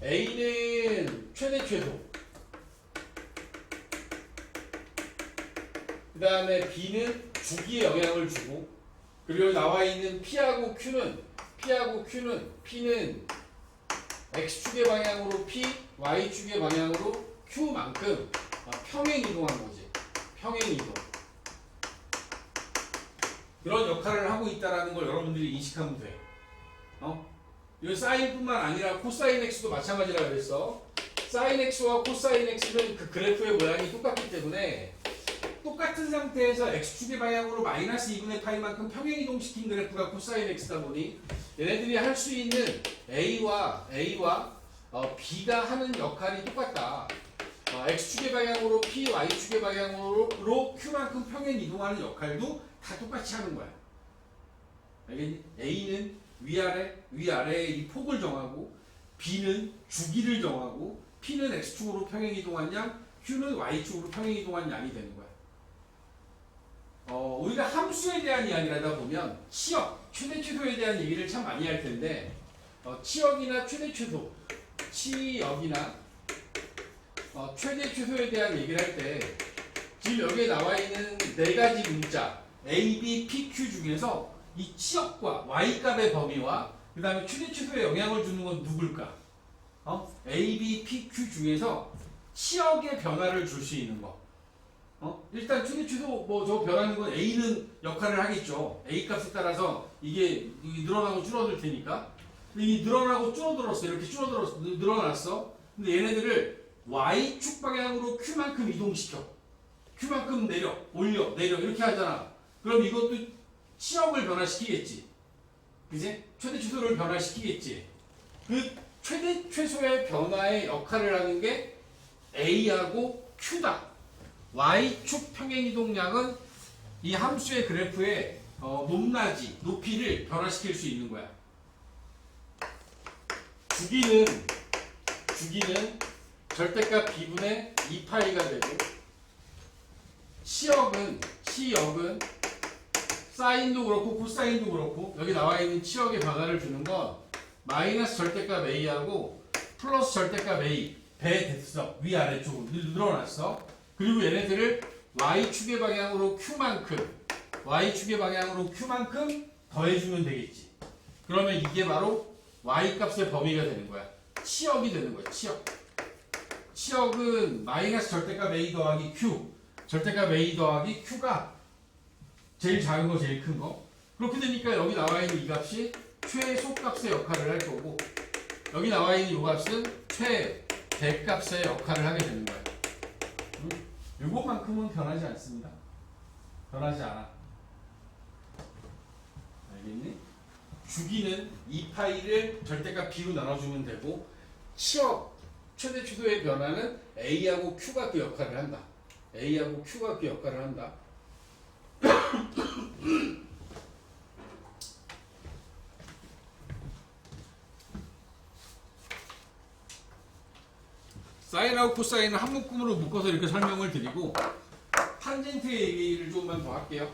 a는 최대 최소. 그 다음에 b는 주기에 영향을 주고, 그리고 나와 있는 p하고 q는 p는 x축의 방향으로 p, y축의 방향으로 q만큼 평행 이동한 거지. 평행 이동. 그런 역할을 하고 있다는 걸 여러분들이 인식하면 돼. 이 사인뿐만 아니라 코사인 x도 마찬가지라 그랬어. 사인 x와 코사인 x는 그 그래프의 모양이 똑같기 때문에 똑같은 상태에서 x축의 방향으로 마이너스 2분의 파이만큼 평행 이동시킨 그래프가 코사인 x다 보니 얘네들이 할 수 있는 a와 b가 하는 역할이 똑같다. x축의 방향으로 p, y축의 방향으로 q만큼 평행 이동하는 역할도 다 똑같이 하는 거야. 알겠니? a는 위아래의 이 폭을 정하고, b는 주기를 정하고, p는 x축으로 평행 이동한 양, q는 y축으로 평행 이동한 양이 되는 거야. 우리가 함수에 대한 이야기를 하다 보면 치역, 최대 최소에 대한 얘기를 참 많이 할 텐데, 치역이나 최대 최소, 최대 최소에 대한 얘기를 할 때 지금 여기에 나와 있는 4가지 문자 A, B, P, Q 중에서 이 치역과 Y값의 범위와 그 다음에 최대 최소에 영향을 주는 건 누굴까? A, B, P, Q 중에서 치역의 변화를 줄 수 있는 거. 일단 최대 최소 저 변하는 건 A는 역할을 하겠죠. A 값에 따라서 이게 늘어나고 줄어들 테니까. 이 늘어나고 줄어들었어. 이렇게 늘어났어. 근데 얘네들을 Y축 방향으로 Q만큼 이동시켜. Q만큼 올려, 내려 이렇게 하잖아. 그럼 이것도 치역을 변화시키겠지. 그지? 최대 최소를 변화시키겠지. 그 최대 최소의 변화의 역할을 하는 게 A하고 Q다. Y축 평행 이동량은 이 함수의 그래프의 높낮이, 높이를 변화시킬 수 있는 거야. 주기는 절대값 b분의 2파이가 되고, 치역은 사인도 그렇고 코사인도 그렇고 여기 나와 있는 치역의 변화를 주는 건 마이너스 절대값 a하고 플러스 절대값 a 배 됐어. 위아래쪽으로 늘어났어. 그리고 얘네들을 y축의 방향으로 q만큼 더해주면 되겠지. 그러면 이게 바로 y값의 범위가 되는 거야. 치역이 되는 거야. 치역은 마이너스 절대값 a 더하기 q, 절대값 a 더하기 q가 제일 작은 거 제일 큰 거. 그렇게 되니까 여기 나와 있는 이 값이 최소값의 역할을 할 거고, 여기 나와 있는 이 값은 최대값의 역할을 하게 되는 거야. 이것만큼은 변하지 않습니다. 변하지 않아. 알겠니? 주기는 이 파이를 절대값 b로 나눠주면 되고, 치역 최대 추도의 변화는 a하고 q가 그 역할을 한다. a하고 q가 그 역할을 한다. 사인하고 코사인을 한 묶음으로 묶어서 이렇게 설명을 드리고, 탄젠트 얘기를 조금만 더 할게요.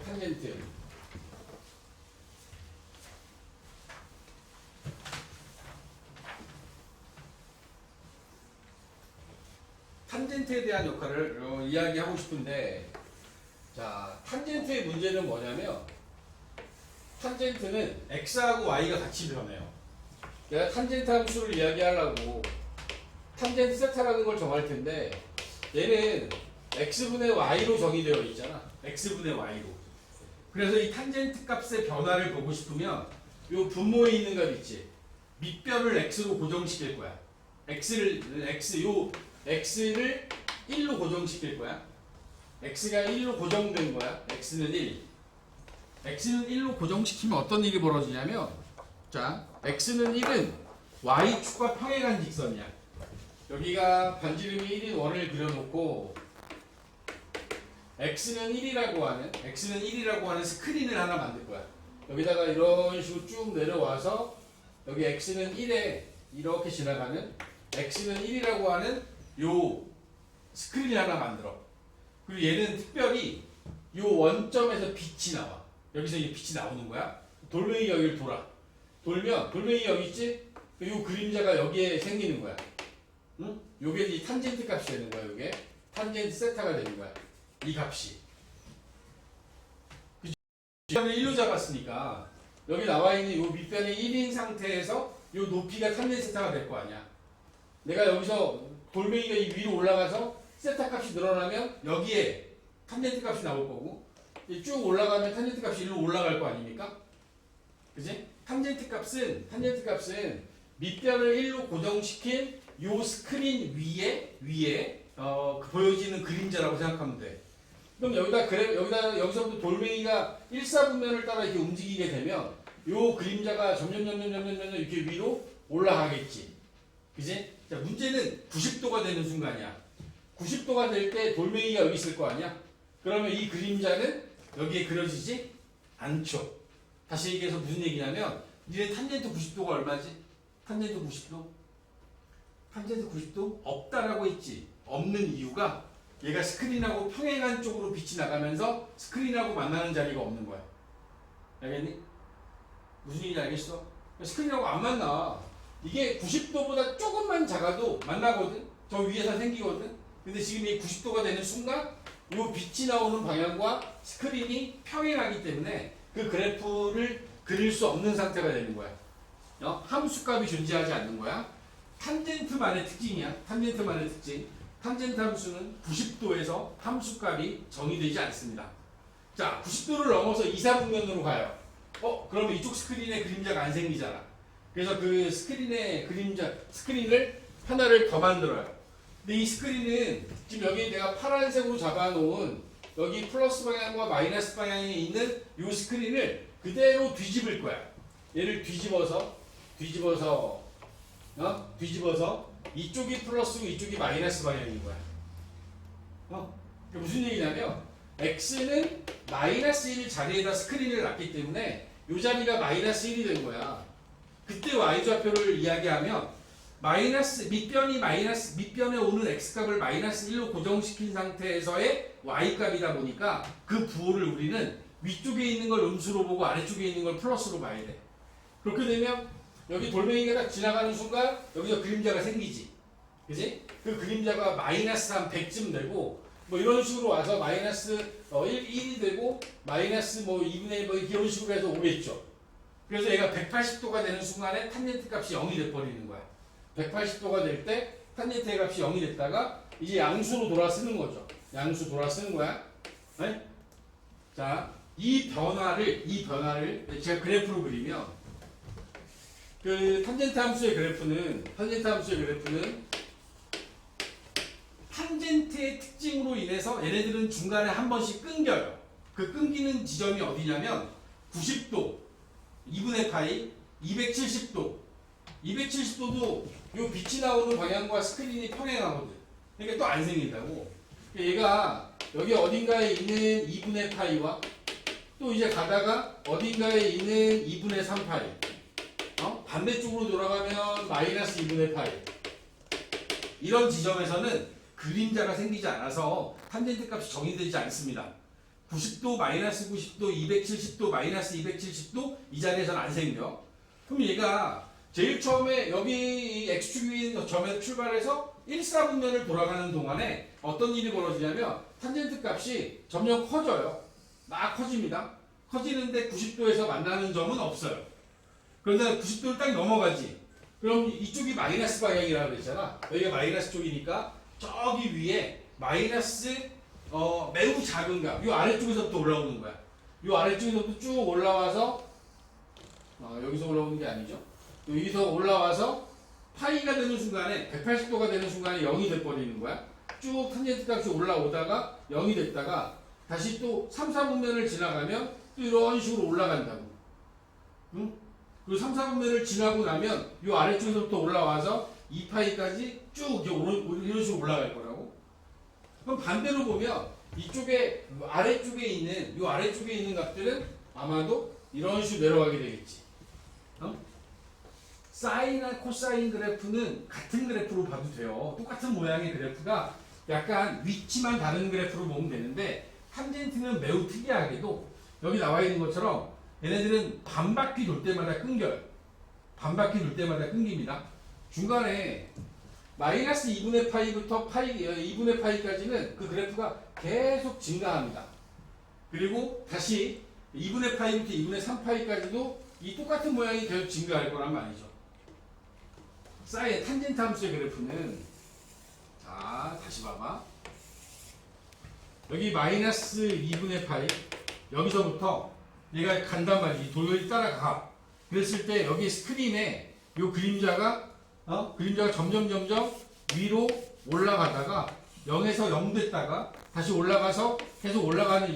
탄젠트에 대한 역할을 이야기하고 싶은데, 자, 탄젠트의 문제는 뭐냐면, 탄젠트는 x하고 y가 같이 변해요. 내가 탄젠트 함수를 이야기하려고 탄젠트 세타라는 걸 정할 텐데, 얘는 x분의 y로 정의되어 있잖아. x분의 y로. 그래서 이 탄젠트 값의 변화를 보고 싶으면 요 분모에 있는 값 있지. 밑변을 x로 고정시킬 거야. x를 1로 고정시킬 거야. x가 1로 고정된 거야. x는 1. x는 1로 고정시키면 어떤 일이 벌어지냐면, 자, x는 1은 y축과 평행한 직선이야. 여기가 반지름이 1인 원을 그려놓고 x는 1이라고 하는 스크린을 하나 만들 거야. 여기다가 이런 식으로 쭉 내려와서 여기 x는 1에 이렇게 지나가는 x는 1이라고 하는 요 스크린을 하나 만들어. 그리고 얘는 특별히 요 원점에서 빛이 나와. 여기서 이 빛이 나오는 거야. 돌멩이가 여기를 돌면 돌멩이 여기 있지? 요 그림자가 여기에 생기는 거야. 응? 요게 이 탄젠트 값이 되는 거야. 요게 탄젠트 세타가 되는 거야. 이 값이. 밑변을 1로 잡았으니까 여기 나와 있는 요 밑변이 1인 상태에서 요 높이가 탄젠트 세타가 될 거 아니야. 내가 여기서 돌멩이가 이 위로 올라가서 세타 값이 늘어나면 여기에 탄젠트 값이 나올 거고, 쭉 올라가면 탄젠트 값이 1로 올라갈 거 아닙니까? 그지? 탄젠트 값은 밑변을 1로 고정시킨 요 스크린 위에 보여지는 그림자라고 생각하면 돼. 그럼 여기서부터 돌멩이가 1사분면을 따라 이렇게 움직이게 되면 요 그림자가 점점 이렇게 위로 올라가겠지. 그지? 자, 문제는 90도가 되는 순간이야. 90도가 될 때 돌멩이가 여기 있을 거 아니야? 그러면 이 그림자는 여기에 그려지지 않죠. 다시 얘기해서 무슨 얘기냐면, 니네 탄젠트 90도가 얼마지? 탄젠트 90도 없다라고 했지. 없는 이유가 얘가 스크린하고 평행한 쪽으로 빛이 나가면서 스크린하고 만나는 자리가 없는 거야. 알겠니? 무슨 얘기인지 알겠어? 스크린하고 안 만나. 이게 90도보다 조금만 작아도 만나거든. 저 위에서 생기거든. 근데 지금 이 90도가 되는 순간 이 빛이 나오는 방향과 스크린이 평행하기 때문에 그 그래프를 그릴 수 없는 상태가 되는 거야. 함수값이 존재하지 않는 거야. 탄젠트만의 특징이야. 탄젠트만의 특징. 탄젠트 함수는 90도에서 함수값이 정의되지 않습니다. 자, 90도를 넘어서 2, 4분면으로 가요. 그러면 이쪽 스크린에 그림자가 안 생기잖아. 그래서 그 스크린을 하나를 더 만들어요. 근데 이 스크린은 지금 여기 내가 파란색으로 잡아놓은 여기 플러스 방향과 마이너스 방향에 있는 이 스크린을 그대로 뒤집을 거야. 얘를 뒤집어서 이쪽이 플러스고 이쪽이 마이너스 방향인 거야. 무슨 얘기냐면, x는 마이너스 1 자리에다 스크린을 놨기 때문에 이 자리가 마이너스 1이 된 거야. 그때 y좌표를 이야기하면 밑변에 오는 x값을 마이너스 1로 고정시킨 상태에서의 y값이다 보니까 그 부호를 우리는 위쪽에 있는 걸 음수로 보고 아래쪽에 있는 걸 플러스로 봐야 돼. 그렇게 되면 여기 돌멩이가 딱 지나가는 순간 여기서 그림자가 생기지. 그지? 그 그림자가 마이너스 한 100쯤 되고, 뭐 이런 식으로 와서 마이너스 1이 되고 마이너스 뭐 2분의 1 뭐 이런 식으로 해서 오겠죠. 그래서 얘가 180도가 되는 순간에 탄젠트 값이 0이 돼버리는 거야. 180도가 될 때 탄젠트의 값이 0이 됐다가 이제 양수로 돌아 쓰는 거죠. 양수 돌아 쓰는 거야. 네? 자, 이 변화를 제가 그래프로 그리면 그 탄젠트 함수의 그래프는 탄젠트의 특징으로 인해서 얘네들은 중간에 한 번씩 끊겨요. 그 끊기는 지점이 어디냐면 90도, 2분의 파이, 270도. 270도도 요 빛이 나오는 방향과 스크린이 평행하거든. 그러니까 또 안 생긴다고. 얘가 여기 어딘가에 있는 2분의 파이와 또 이제 가다가 어딘가에 있는 2분의 3파이. 반대쪽으로 돌아가면 마이너스 2분의 파이. 이런 지점에서는 그림자가 생기지 않아서 탄젠트 값이 정의되지 않습니다. 90도, 마이너스 90도, 270도, 마이너스 270도 이 자리에서는 안 생겨. 그럼 얘가 제일 처음에 여기 x축인 점에서 출발해서 1사분면을 돌아가는 동안에 어떤 일이 벌어지냐면 탄젠트 값이 점점 커져요. 막 커집니다. 커지는데 90도에서 만나는 점은 없어요. 그런데 90도를 딱 넘어가지. 그럼 이쪽이 마이너스 방향이라고 그랬잖아. 여기가 마이너스 쪽이니까 저기 위에 마이너스 매우 작은 값. 이 아래쪽에서부터 올라오는 거야. 이 아래쪽에서부터 쭉 올라와서 여기서 올라오는 게 아니죠. 여기서 올라와서 파이가 되는 순간에 180도가 되는 순간에 0이 돼버리는 거야. 쭉 탄젠트 값이 올라오다가 0이 됐다가 다시 또 3, 4분면을 지나가면 또 이런 식으로 올라간다고. 응? 그리고 3, 4분면을 지나고 나면 이 아래쪽에서부터 올라와서 2파이까지 쭉 이런 식으로 올라갈 거라고. 그럼 반대로 보면 이쪽에 아래쪽에 있는 이 아래쪽에 있는 값들은 아마도 이런 식으로 내려가게 되겠지. 사인이나 코사인 그래프는 같은 그래프로 봐도 돼요. 똑같은 모양의 그래프가 약간 위치만 다른 그래프로 보면 되는데 탄젠트는 매우 특이하게도 여기 나와 있는 것처럼 얘네들은 반바퀴 돌 때마다 끊겨요. 반바퀴 돌 때마다 끊깁니다. 중간에 마이너스 2분의 파이부터 2분의 파이까지는 그 그래프가 계속 증가합니다. 그리고 다시 2분의 파이부터 2분의 3파이까지도 이 똑같은 모양이 계속 증가할 거란 말이죠. 사인 탄젠트 함수의 그래프는 자 다시 봐봐. 여기 마이너스 2분의 파이 여기서부터 얘가 간단 말이지. 돌돌이 따라가. 그랬을 때 여기 스크린에 요 그림자가 점점 위로 올라가다가 0에서 0 됐다가 다시 올라가서 계속 올라가는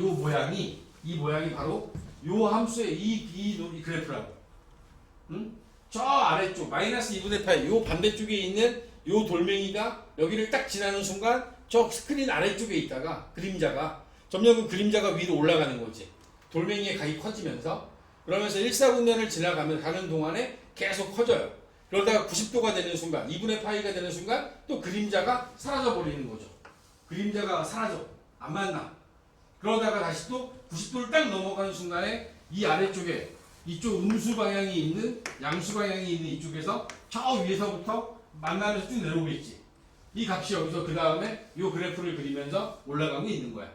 이 모양이 바로 요 함수의 이 그래프라고. 응? 저 아래쪽 마이너스 2분의 파이 요 반대쪽에 있는 요 돌멩이가 여기를 딱 지나는 순간 저 스크린 아래쪽에 있다가 그림자가 점점 그 그림자가 위로 올라가는 거지. 돌멩이의 각이 커지면서 그러면서 1사분면을 가는 동안에 계속 커져요. 그러다가 90도가 되는 순간 2분의 파이가 되는 순간 또 그림자가 사라져 버리는 거죠. 그림자가 사라져. 안 만나. 그러다가 다시 또 90도를 딱 넘어가는 순간에 이 아래쪽에 이쪽 음수 방향이 있는 양수 방향이 있는 이쪽에서 저 위에서부터 만나면서 쭉 내려오겠지. 이 값이 여기서 그 다음에 이 그래프를 그리면서 올라가고 있는 거야.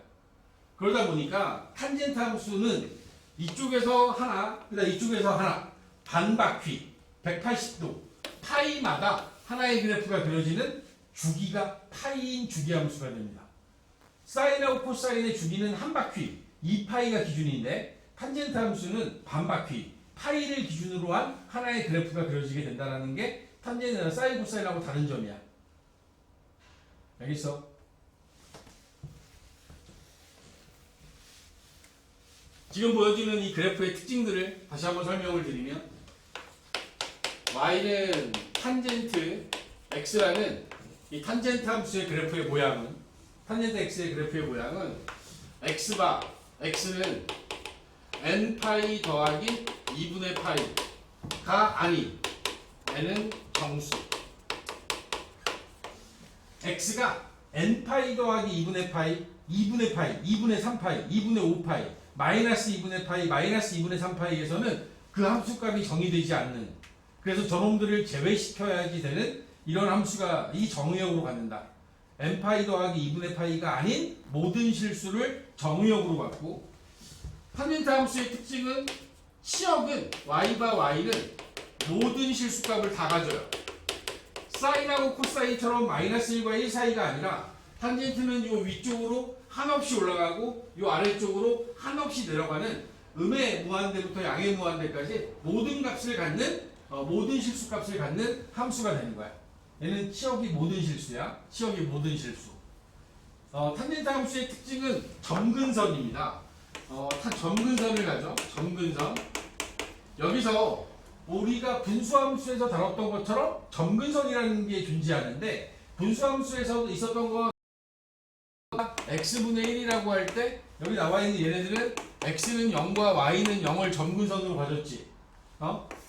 그러다 보니까 탄젠트 함수는 이쪽에서 하나, 그다음 이쪽에서 하나, 반바퀴 180도 파이마다 하나의 그래프가 그려지는 주기가 파이인 주기 함수가 됩니다. 사인하고 코사인의 주기는 한 바퀴 2파이가 기준인데 탄젠트 함수는 반바퀴 파이를 기준으로 한 하나의 그래프가 그려지게 된다는 게 탄젠트 사인 코사인하고 다른 점이야. 알겠어? 지금 보여주는 이 그래프의 특징들을 다시 한번 설명을 드리면 y는 탄젠트 x라는 이 탄젠트 함수의 그래프의 모양은 탄젠트 x의 그래프의 모양은 x바 x는 n파이 더하기 2분의 파이가 아닌 n은 정수 x가 n파이 더하기 2분의 파이 2분의 파이 2분의 3파이 2분의 5파이 마이너스 2분의 파이 마이너스 2분의 3파이에서는 그 함수값이 정의되지 않는 그래서 저놈들을 제외시켜야지 되는 이런 함수가 이 정의역으로 갖는다. n파이 더하기 2분의 파이가 아닌 모든 실수를 정의역으로 받고, 탄젠트 함수의 특징은 치역은 y바 y는 모든 실수값을 다 가져요. 사인하고 코사인처럼 마이너스 1과 1 사이가 아니라 탄젠트는 요 위쪽으로 한없이 올라가고 요 아래쪽으로 한없이 내려가는 음의 무한대부터 양의 무한대까지 모든 값을 갖는 모든 실수값을 갖는 함수가 되는 거야. 얘는 치역이 모든 실수야. 치역이 모든 실수. 탄젠트 함수의 특징은 점근선입니다. 점근선을 가져. 점근선. 여기서 우리가 분수함수에서 다뤘던 것처럼 점근선이라는 게 존재하는데, 분수함수에서 있었던 건 x분의 1이라고 할 때 여기 나와 있는 얘네들은 x는 0과 y는 0을 점근선으로 가졌지.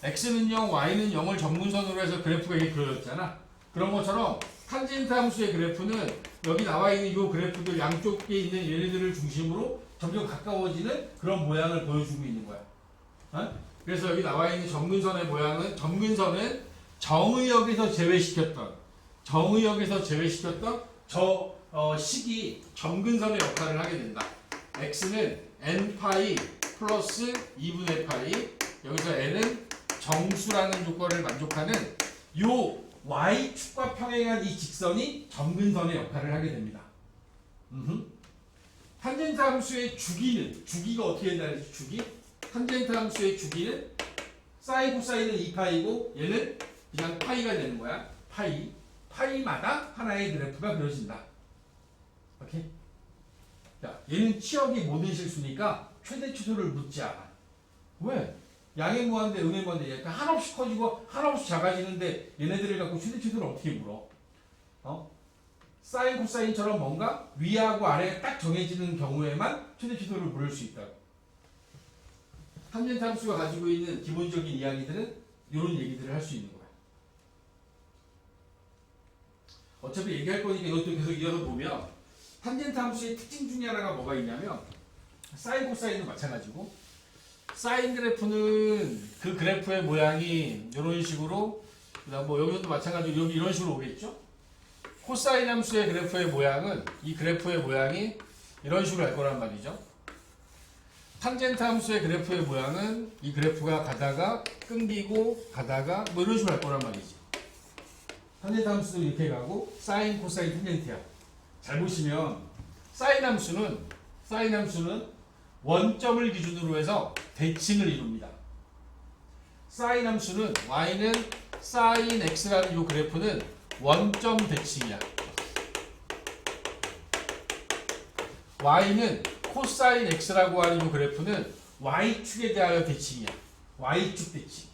x는 0, y는 0을 점근선으로 해서 그래프가 이렇게 그려졌잖아. 그런 것처럼 탄젠트 함수의 그래프는 여기 나와 있는 이 그래프들 양쪽에 있는 얘네들을 중심으로 점점 가까워지는 그런 모양을 보여주고 있는 거야. 그래서 여기 나와 있는 점근선의 모양은, 점근선은 정의역에서 제외시켰던 저 식이 점근선의 역할을 하게 된다. x는 n파이 플러스 2분의 파이, 여기서 n은 정수라는 조건을 만족하는 요 y축과 평행한 이 직선이 점근선의 역할을 하게 됩니다. 탄젠트 함수의 주기가 어떻게 된다는 거지? 주기? 탄젠트 함수의 주기는 사인 코사인은 2파이고 얘는 그냥 파이가 되는 거야. 파이마다 하나의 그래프가 그려진다. 오케이? 자, 얘는 치역이 모든 실수니까 최대 최소를 묻지 않아. 왜? 양의 무한대, 음의 무한대, 약간 한없이 커지고 한없이 작아지는데 얘네들을 갖고 최대 최소를 어떻게 물어? 사인 코사인처럼 뭔가 위하고 아래가 딱 정해지는 경우에만 최대 최소를 물을 수 있다고. 탄젠트 함수가 가지고 있는 기본적인 이야기들은 이런 얘기들을 할 수 있는 거야. 어차피 얘기할 거니까 이것도 계속 이어서 보면, 탄젠트 함수의 특징 중에 하나가 뭐가 있냐면, 사인 코사인도 마찬가지고, 사인 그래프는 그 그래프의 모양이 이런 식으로, 그다음 뭐 여기도 마찬가지로 여기 이런 식으로 오겠죠? 코사인 함수의 그래프의 모양은, 이 그래프의 모양이 이런 식으로 할 거란 말이죠. 탄젠트 함수의 그래프의 모양은 이 그래프가 가다가 끊기고 가다가 뭐 이런 식으로 할 거란 말이지. 탄젠트 함수도 이렇게 가고 사인, 코사인, 탄젠트야. 잘 보시면 사인 함수는 원점을 기준으로 해서 대칭을 이룹니다. 사인 함수는 y는 사인 x라는 이 그래프는 원점 대칭이야. y는 코사인 x라고 하는 이 그래프는 y축에 대하여 대칭이야. y축 대칭.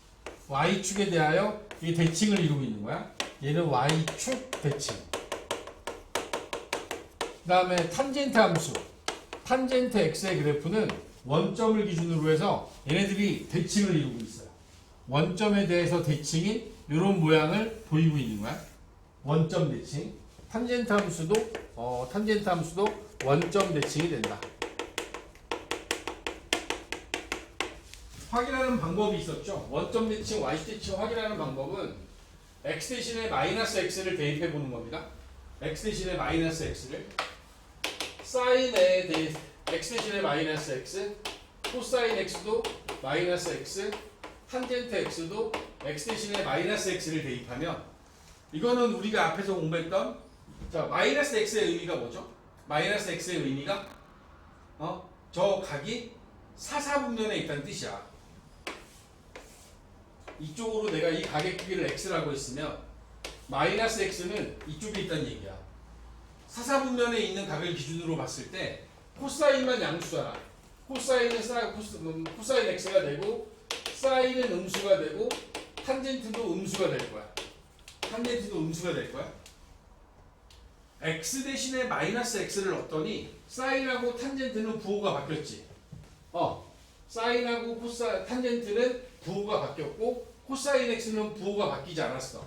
y축에 대하여 이 대칭을 이루고 있는 거야. 얘는 y축 대칭. 그 다음에 탄젠트 함수. 탄젠트 x의 그래프는 원점을 기준으로 해서 얘네들이 대칭을 이루고 있어요. 원점에 대해서 대칭인 이런 모양을 보이고 있는 거야. 원점 대칭. 탄젠트 함수도 원점 대칭이 된다. 확인하는 방법이 있었죠. 원점 대칭, y 대칭 확인하는 방법은 x 대신에 마이너스 x를 대입해 보는 겁니다. x 대신에 마이너스 x를, 사인에 대해 x 대신에 마이너스 x, 코사인 x도 마이너스 x, 탄젠트 x도 x 대신에 마이너스 x를 대입하면, 이거는 우리가 앞에서 공부했던, 자, 마이너스 x의 의미가 뭐죠? 마이너스 x의 의미가 저 각이 사사분면에 있다는 뜻이야. 이쪽으로 내가 이 각의 크기를 x라고 했으면 마이너스 x는 이쪽에 있다는 얘기야. 사사분면에 있는 각을 기준으로 봤을 때 코사인만 양수잖아. 코사인은 코사인 x가 되고, 사인은 음수가 되고, 탄젠트도 음수가 될 거야. x 대신에 마이너스 x를 넣었더니 사인하고 탄젠트는 부호가 바뀌었지. 사인하고 탄젠트는 부호가 바뀌었고, 코사인 x는 부호가 바뀌지 않았어.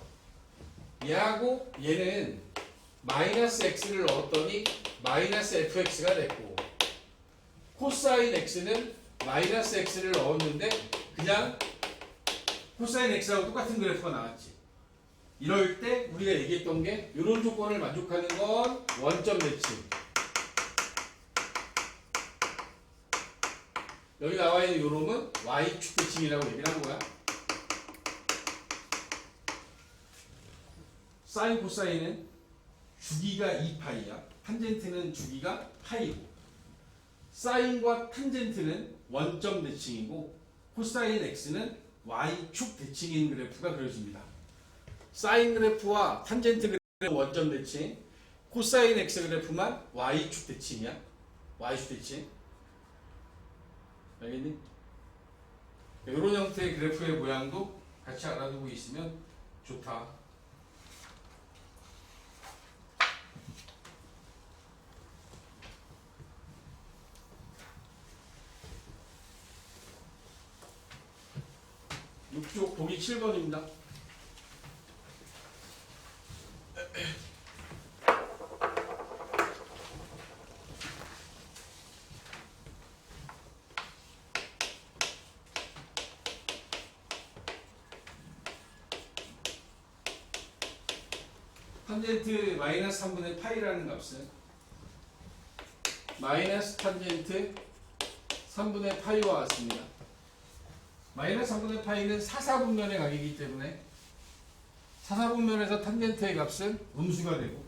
얘하고 얘는 마이너스 x를 넣었더니 마이너스 fx가 됐고, 코사인 x는 마이너스 x를 넣었는데 그냥 코사인 x하고 똑같은 그래프가 나왔지. 이럴 때 우리가 얘기했던 게 이런 조건을 만족하는 건 원점 대칭. 여기 나와 있는 요놈은 Y축 대칭이라고 얘기를 한 거야. 사인 코사인은 주기가 2파이야. 탄젠트는 주기가 파이고. 사인과 탄젠트는 원점 대칭이고 코사인 x는 y축 대칭인 그래프가 그려집니다. 사인 그래프와 탄젠트 그래프 원점 대칭, 코사인 x 그래프만 y축 대칭이야. y축 대칭. 알겠니? 이런 형태의 그래프의 모양도 같이 알아두고 있으면 좋다. 쪽 보기 7번입니다. 탄젠트 마이너스 3분의 파이라는 값은 마이너스 탄젠트 3분의 파이와 같습니다. 마이너스 3분의 파이는 사사분면의 각이기 때문에 사사분면에서 탄젠트의 값은 음수가 되고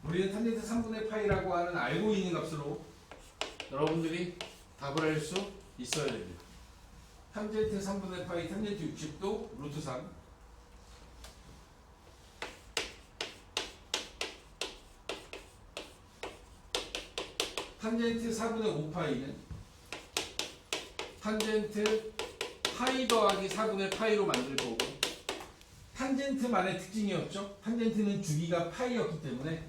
우리는 탄젠트 3분의 파이라고 하는 알고 있는 값으로 여러분들이 답을 할 수 있어야 됩니다. 탄젠트 3분의 파이, 탄젠트 60도 루트 3. 탄젠트 4분의 5파이는 탄젠트 파이 더하기 4분의 파이로 만들 거고 탄젠트만의 특징이었죠. 탄젠트는 주기가 파이였기 때문에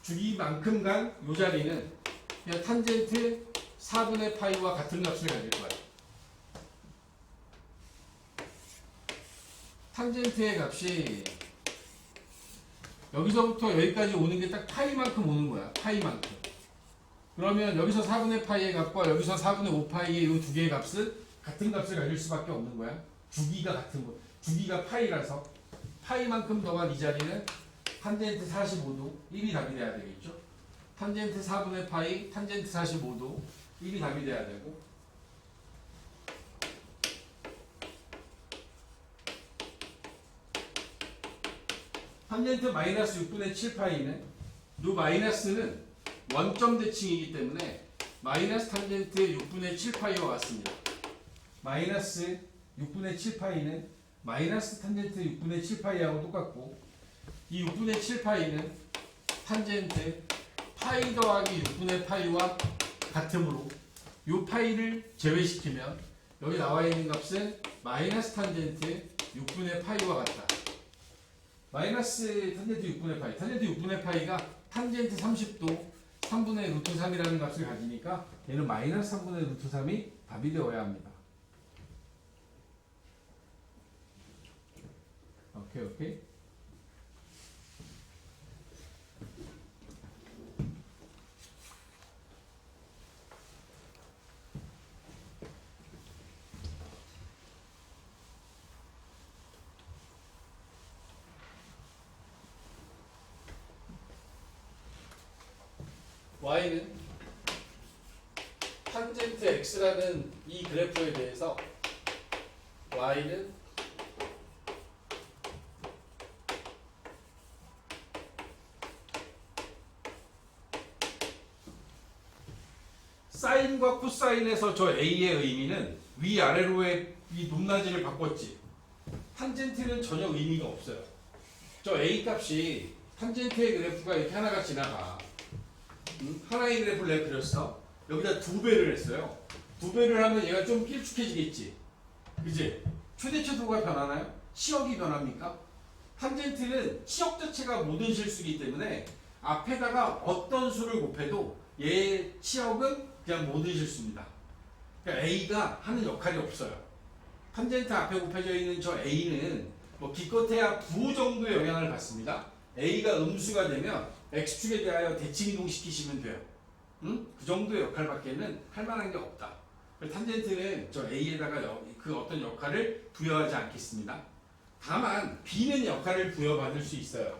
주기만큼 간 이 자리는 그냥 탄젠트 4분의 파이와 같은 값을 가질 거야. 탄젠트의 값이 여기서부터 여기까지 오는 게 딱 파이만큼 오는 거야. 파이만큼. 그러면 여기서 4분의 파이의 값과 여기서 4분의 5파이의 이 두 개의 값은 같은 값을 가질 수밖에 없는 거야. 주기가 같은 거. 주기가 파이라서 파이만큼 더한 이 자리는 탄젠트 45도 1이 답이 돼야 되겠죠. 탄젠트 4분의 파이, 탄젠트 45도 1이 답이 돼야 되고 탄젠트 마이너스 6분의 7파이는 이 마이너스는 원점 대칭이기 때문에 마이너스 탄젠트 6분의 7파이와 같습니다. 마이너스 6분의 7파이는 마이너스 탄젠트 6분의 7파이하고 똑같고 이 6분의 7파이는 탄젠트 파이 더하기 6분의 파이와 같으므로 이 파이를 제외시키면 여기 나와 있는 값은 마이너스 탄젠트 6분의 파이와 같다. 마이너스 탄젠트 6분의 파이, 탄젠트 6분의 파이가 탄젠트 30도 3분의 루트 3이라는 값을 가지니까 얘는 마이너스 3분의 루트 3이 답이 되어야 합니다. 오케이. y는 탄젠트 x라는 이 그래프에 대해서 y는 사인과 코사인에서 저 a의 의미는 위아래로의 이 높낮이를 바꿨지. 탄젠트는 전혀 의미가 없어요. 저 a 값이 탄젠트의 그래프가 이렇게 하나가 지나가. 하나의 그래프를 내가 그렸어. 여기다 2배를 했어요. 2배를 하면 얘가 좀 길쭉해지겠지. 그지? 최대치도가 변하나요? 치역이 변합니까? 탄젠트는 치역 자체가 모든 실수이기 때문에 앞에다가 어떤 수를 곱해도 얘의 치역은 그냥 모든 실수입니다. 그러니까 A가 하는 역할이 없어요. 탄젠트 앞에 곱해져 있는 저 A는 뭐 기껏해야 부 정도의 영향을 받습니다. A가 음수가 되면 X축에 대하여 대칭이동시키시면 돼요. 그 정도의 역할밖에는 할 만한 게 없다. 탄젠트는 저 A에다가 그 어떤 역할을 부여하지 않겠습니다. 다만 B는 역할을 부여받을 수 있어요.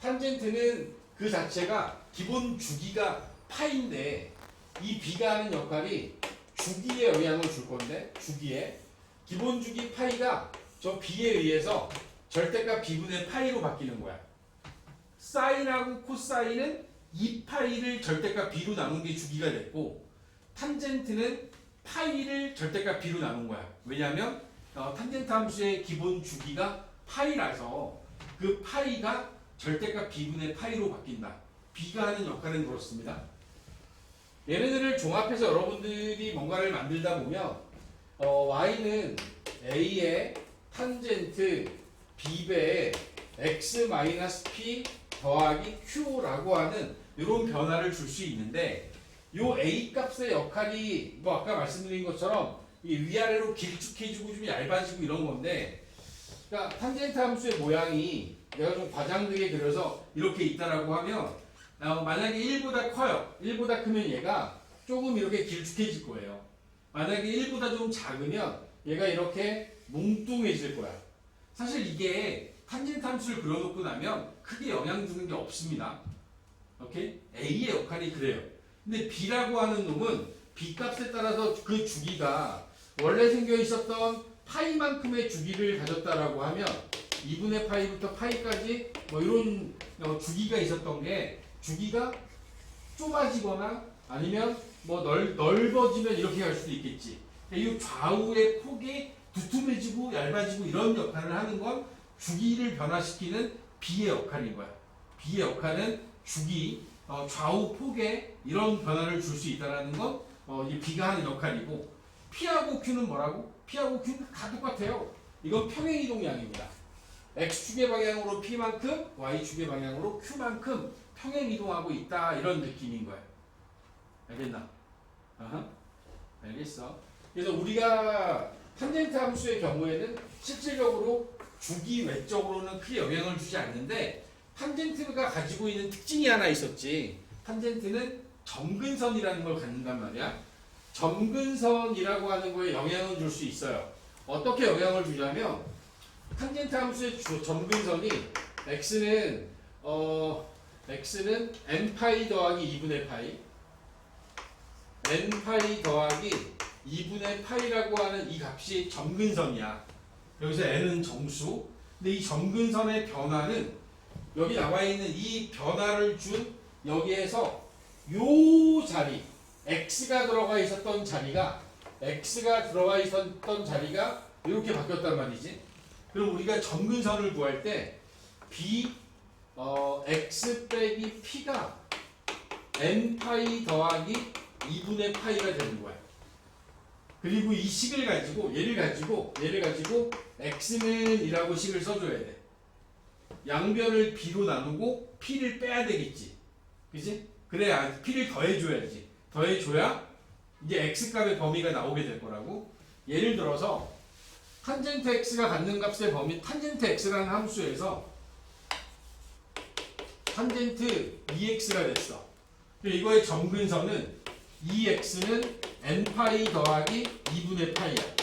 탄젠트는 그 자체가 기본 주기가 파인데 이 B가 하는 역할이 주기에 영향을 줄 건데 주기에 기본 주기 파이가 저 B에 의해서 절대값 B분의 파이로 바뀌는 거야. 사인하고 코사인은 2파이를 절대값 B로 나눈 게 주기가 됐고 탄젠트는 파이를 절대값 B로 나눈 거야. 왜냐하면 탄젠트 함수의 기본 주기가 파이라서 그 파이가 절대값 B분의 파이로 바뀐다. B가 하는 역할은 그렇습니다. 얘네들을 종합해서 여러분들이 뭔가를 만들다 보면 y는 a의 탄젠트 b배의 x-p 더하기 q라고 하는 이런 변화를 줄 수 있는데 요 a 값의 역할이 뭐 아까 말씀드린 것처럼 이 위아래로 길쭉해지고 좀 얇아지고 이런 건데 그러니까 탄젠트 함수의 모양이 내가 좀 과장되게 그려서 이렇게 있다라고 하면 만약에 1보다 커요. 1보다 크면 얘가 조금 이렇게 길쭉해질 거예요. 만약에 1보다 좀 작으면 얘가 이렇게 뭉뚱해질 거야. 사실 이게 탄젠트 함수를 그려놓고 나면 크게 영향 주는 게 없습니다. 오케이? A의 역할이 그래요. 근데 B라고 하는 놈은 B 값에 따라서 그 주기가 원래 생겨 있었던 파이만큼의 주기를 가졌다라고 하면 2분의 파이부터 파이까지 뭐 이런 주기가 있었던 게 주기가 좁아지거나 아니면 뭐 넓어지면 이렇게 갈 수도 있겠지. 이 좌우의 폭이 두툼해지고 얇아지고 이런 역할을 하는 건 주기를 변화시키는 B의 역할인 거야. B의 역할은 주기, 좌우 폭에 이런 변화를 줄 수 있다는 건 이 B가 하는 역할이고 P하고 Q는 뭐라고? P하고 Q는 다 똑같아요. 이건 평행이동량입니다. X축의 방향으로 P만큼 Y축의 방향으로 Q만큼 평행이동하고 있다 이런 느낌인 거예요. 알겠나? 알겠어. 그래서 우리가 탄젠트 함수의 경우에는 실질적으로 주기 외적으로는 크게 영향을 주지 않는데 탄젠트가 가지고 있는 특징이 하나 있었지. 탄젠트는 점근선이라는 걸 갖는단 말이야. 점근선이라고 하는 거에 영향을 줄 수 있어요. 어떻게 영향을 주냐면 탄젠트 함수의 점근선이 x는 n파이 더하기 2분의 파이 n파이 더하기 2분의 파이라고 하는 이 값이 점근선이야. 여기서 n은 정수. 근데 이 점근선의 변화는 여기 나와 있는 이 변화를 준 여기에서 요 자리 x가 들어가 있었던 자리가 이렇게 바뀌었단 말이지. 그럼 우리가 점근선을 구할 때 b x 빼기 p가 n파이 더하기 2분의 파이가 되는 거야. 그리고 이 식을 가지고 얘를 가지고 x는 이라고 식을 써줘야 돼. 양변을 b로 나누고 p를 빼야 되겠지. 그치? 그래야 p를 더해줘야지. 더해줘야 이제 x값의 범위가 나오게 될 거라고. 예를 들어서 탄젠트 x가 갖는 값의 범위 탄젠트 x라는 함수에서 탄젠트 2x가 됐어. 이거의 점근선은 2x는 n파이 더하기 2분의 파이야.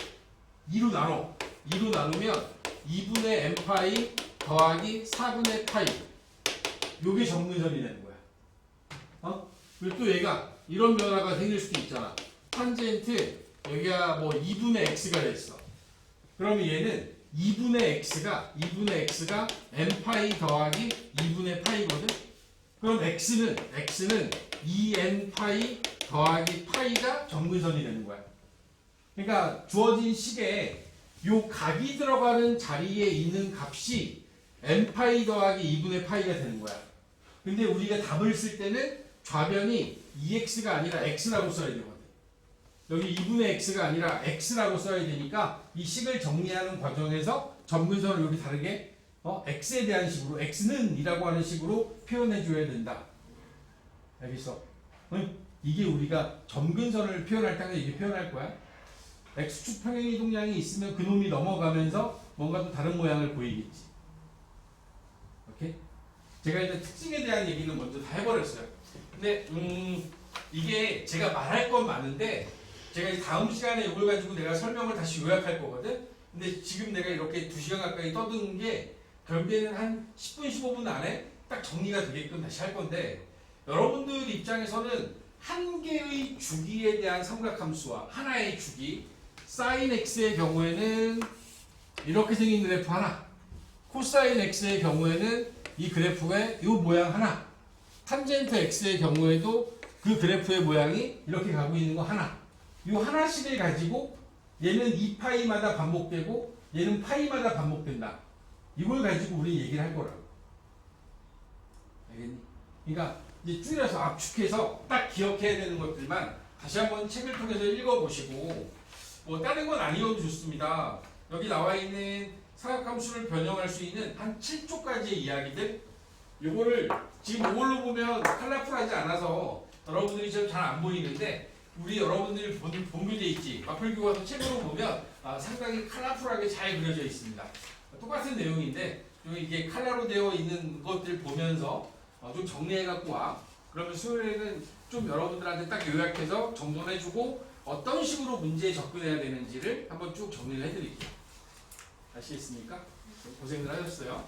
2로 나눠. 2로 나누면 2분의 n파이 더하기 4분의 파이. 요게 점근선이 되는 거야. 그리고 또 얘가 이런 변화가 생길 수도 있잖아. 탄젠트 여기가 뭐 2분의 x가 됐어. 그러면 얘는 2분의 x가 n파이 더하기 2분의 파이거든. 그럼 x는 2n파이 더하기 파이가 점근선이 되는 거야. 그러니까 주어진 식에 요 각이 들어가는 자리에 있는 값이 n파이 더하기 2분의 파이가 되는 거야. 근데 우리가 답을 쓸 때는 좌변이 2x가 아니라 x라고 써야 되거든. 여기 2분의 x가 아니라 x라고 써야 되니까 이 식을 정리하는 과정에서 점근선을 여기 다르게 x에 대한 식으로 x는 이라고 하는 식으로 표현해 줘야 된다. 알겠어? 이게 우리가 점근선을 표현할 때 이게 표현할 거야. x축 평행이동량이 있으면 그놈이 넘어가면서 뭔가 또 다른 모양을 보이겠지. 오케이? 제가 이제 특징에 대한 얘기는 먼저 다 해버렸어요. 근데 이게 제가 말할 건 많은데 제가 이제 다음 시간에 이걸 가지고 내가 설명을 다시 요약할 거거든. 근데 지금 내가 이렇게 2시간 가까이 떠드는 게 결국에는 한 10분, 15분 안에 딱 정리가 되게끔 다시 할 건데 여러분들 입장에서는 한 개의 주기에 대한 삼각함수와 하나의 주기 sin x의 경우에는 이렇게 생긴 그래프 하나, 코사인 x의 경우에는 이 그래프의 이 모양 하나, 탄젠트 x의 경우에도 그 그래프의 모양이 이렇게 가고 있는 거 하나, 이 하나씩을 가지고 얘는 2파이마다 반복되고 얘는 파이마다 반복된다. 이걸 가지고 우리 얘기를 할 거라고. 알겠니? 그러니까 이제 줄여서 압축해서 딱 기억해야 되는 것들만 다시 한번 책을 통해서 읽어보시고 뭐 다른 건 아니어도 좋습니다. 여기 나와 있는 사각함수를 변형할 수 있는 한 7조까지의 이야기들 요거를 지금 이걸로 보면 컬러풀하지 않아서 여러분들이 좀 잘 안 보이는데 우리 여러분들이 본 교재 있지 마플교과서 책으로 보면 상당히 컬러풀하게 잘 그려져 있습니다. 똑같은 내용인데 이게 컬러로 되어 있는 것들 보면서 좀 정리해 갖고 와. 그러면 수요일에는 좀 여러분들한테 딱 요약해서 정돈해주고 어떤 식으로 문제에 접근해야 되는지를 한번 쭉 정리를 해드릴게요. 아시겠습니까? 고생들 하셨어요.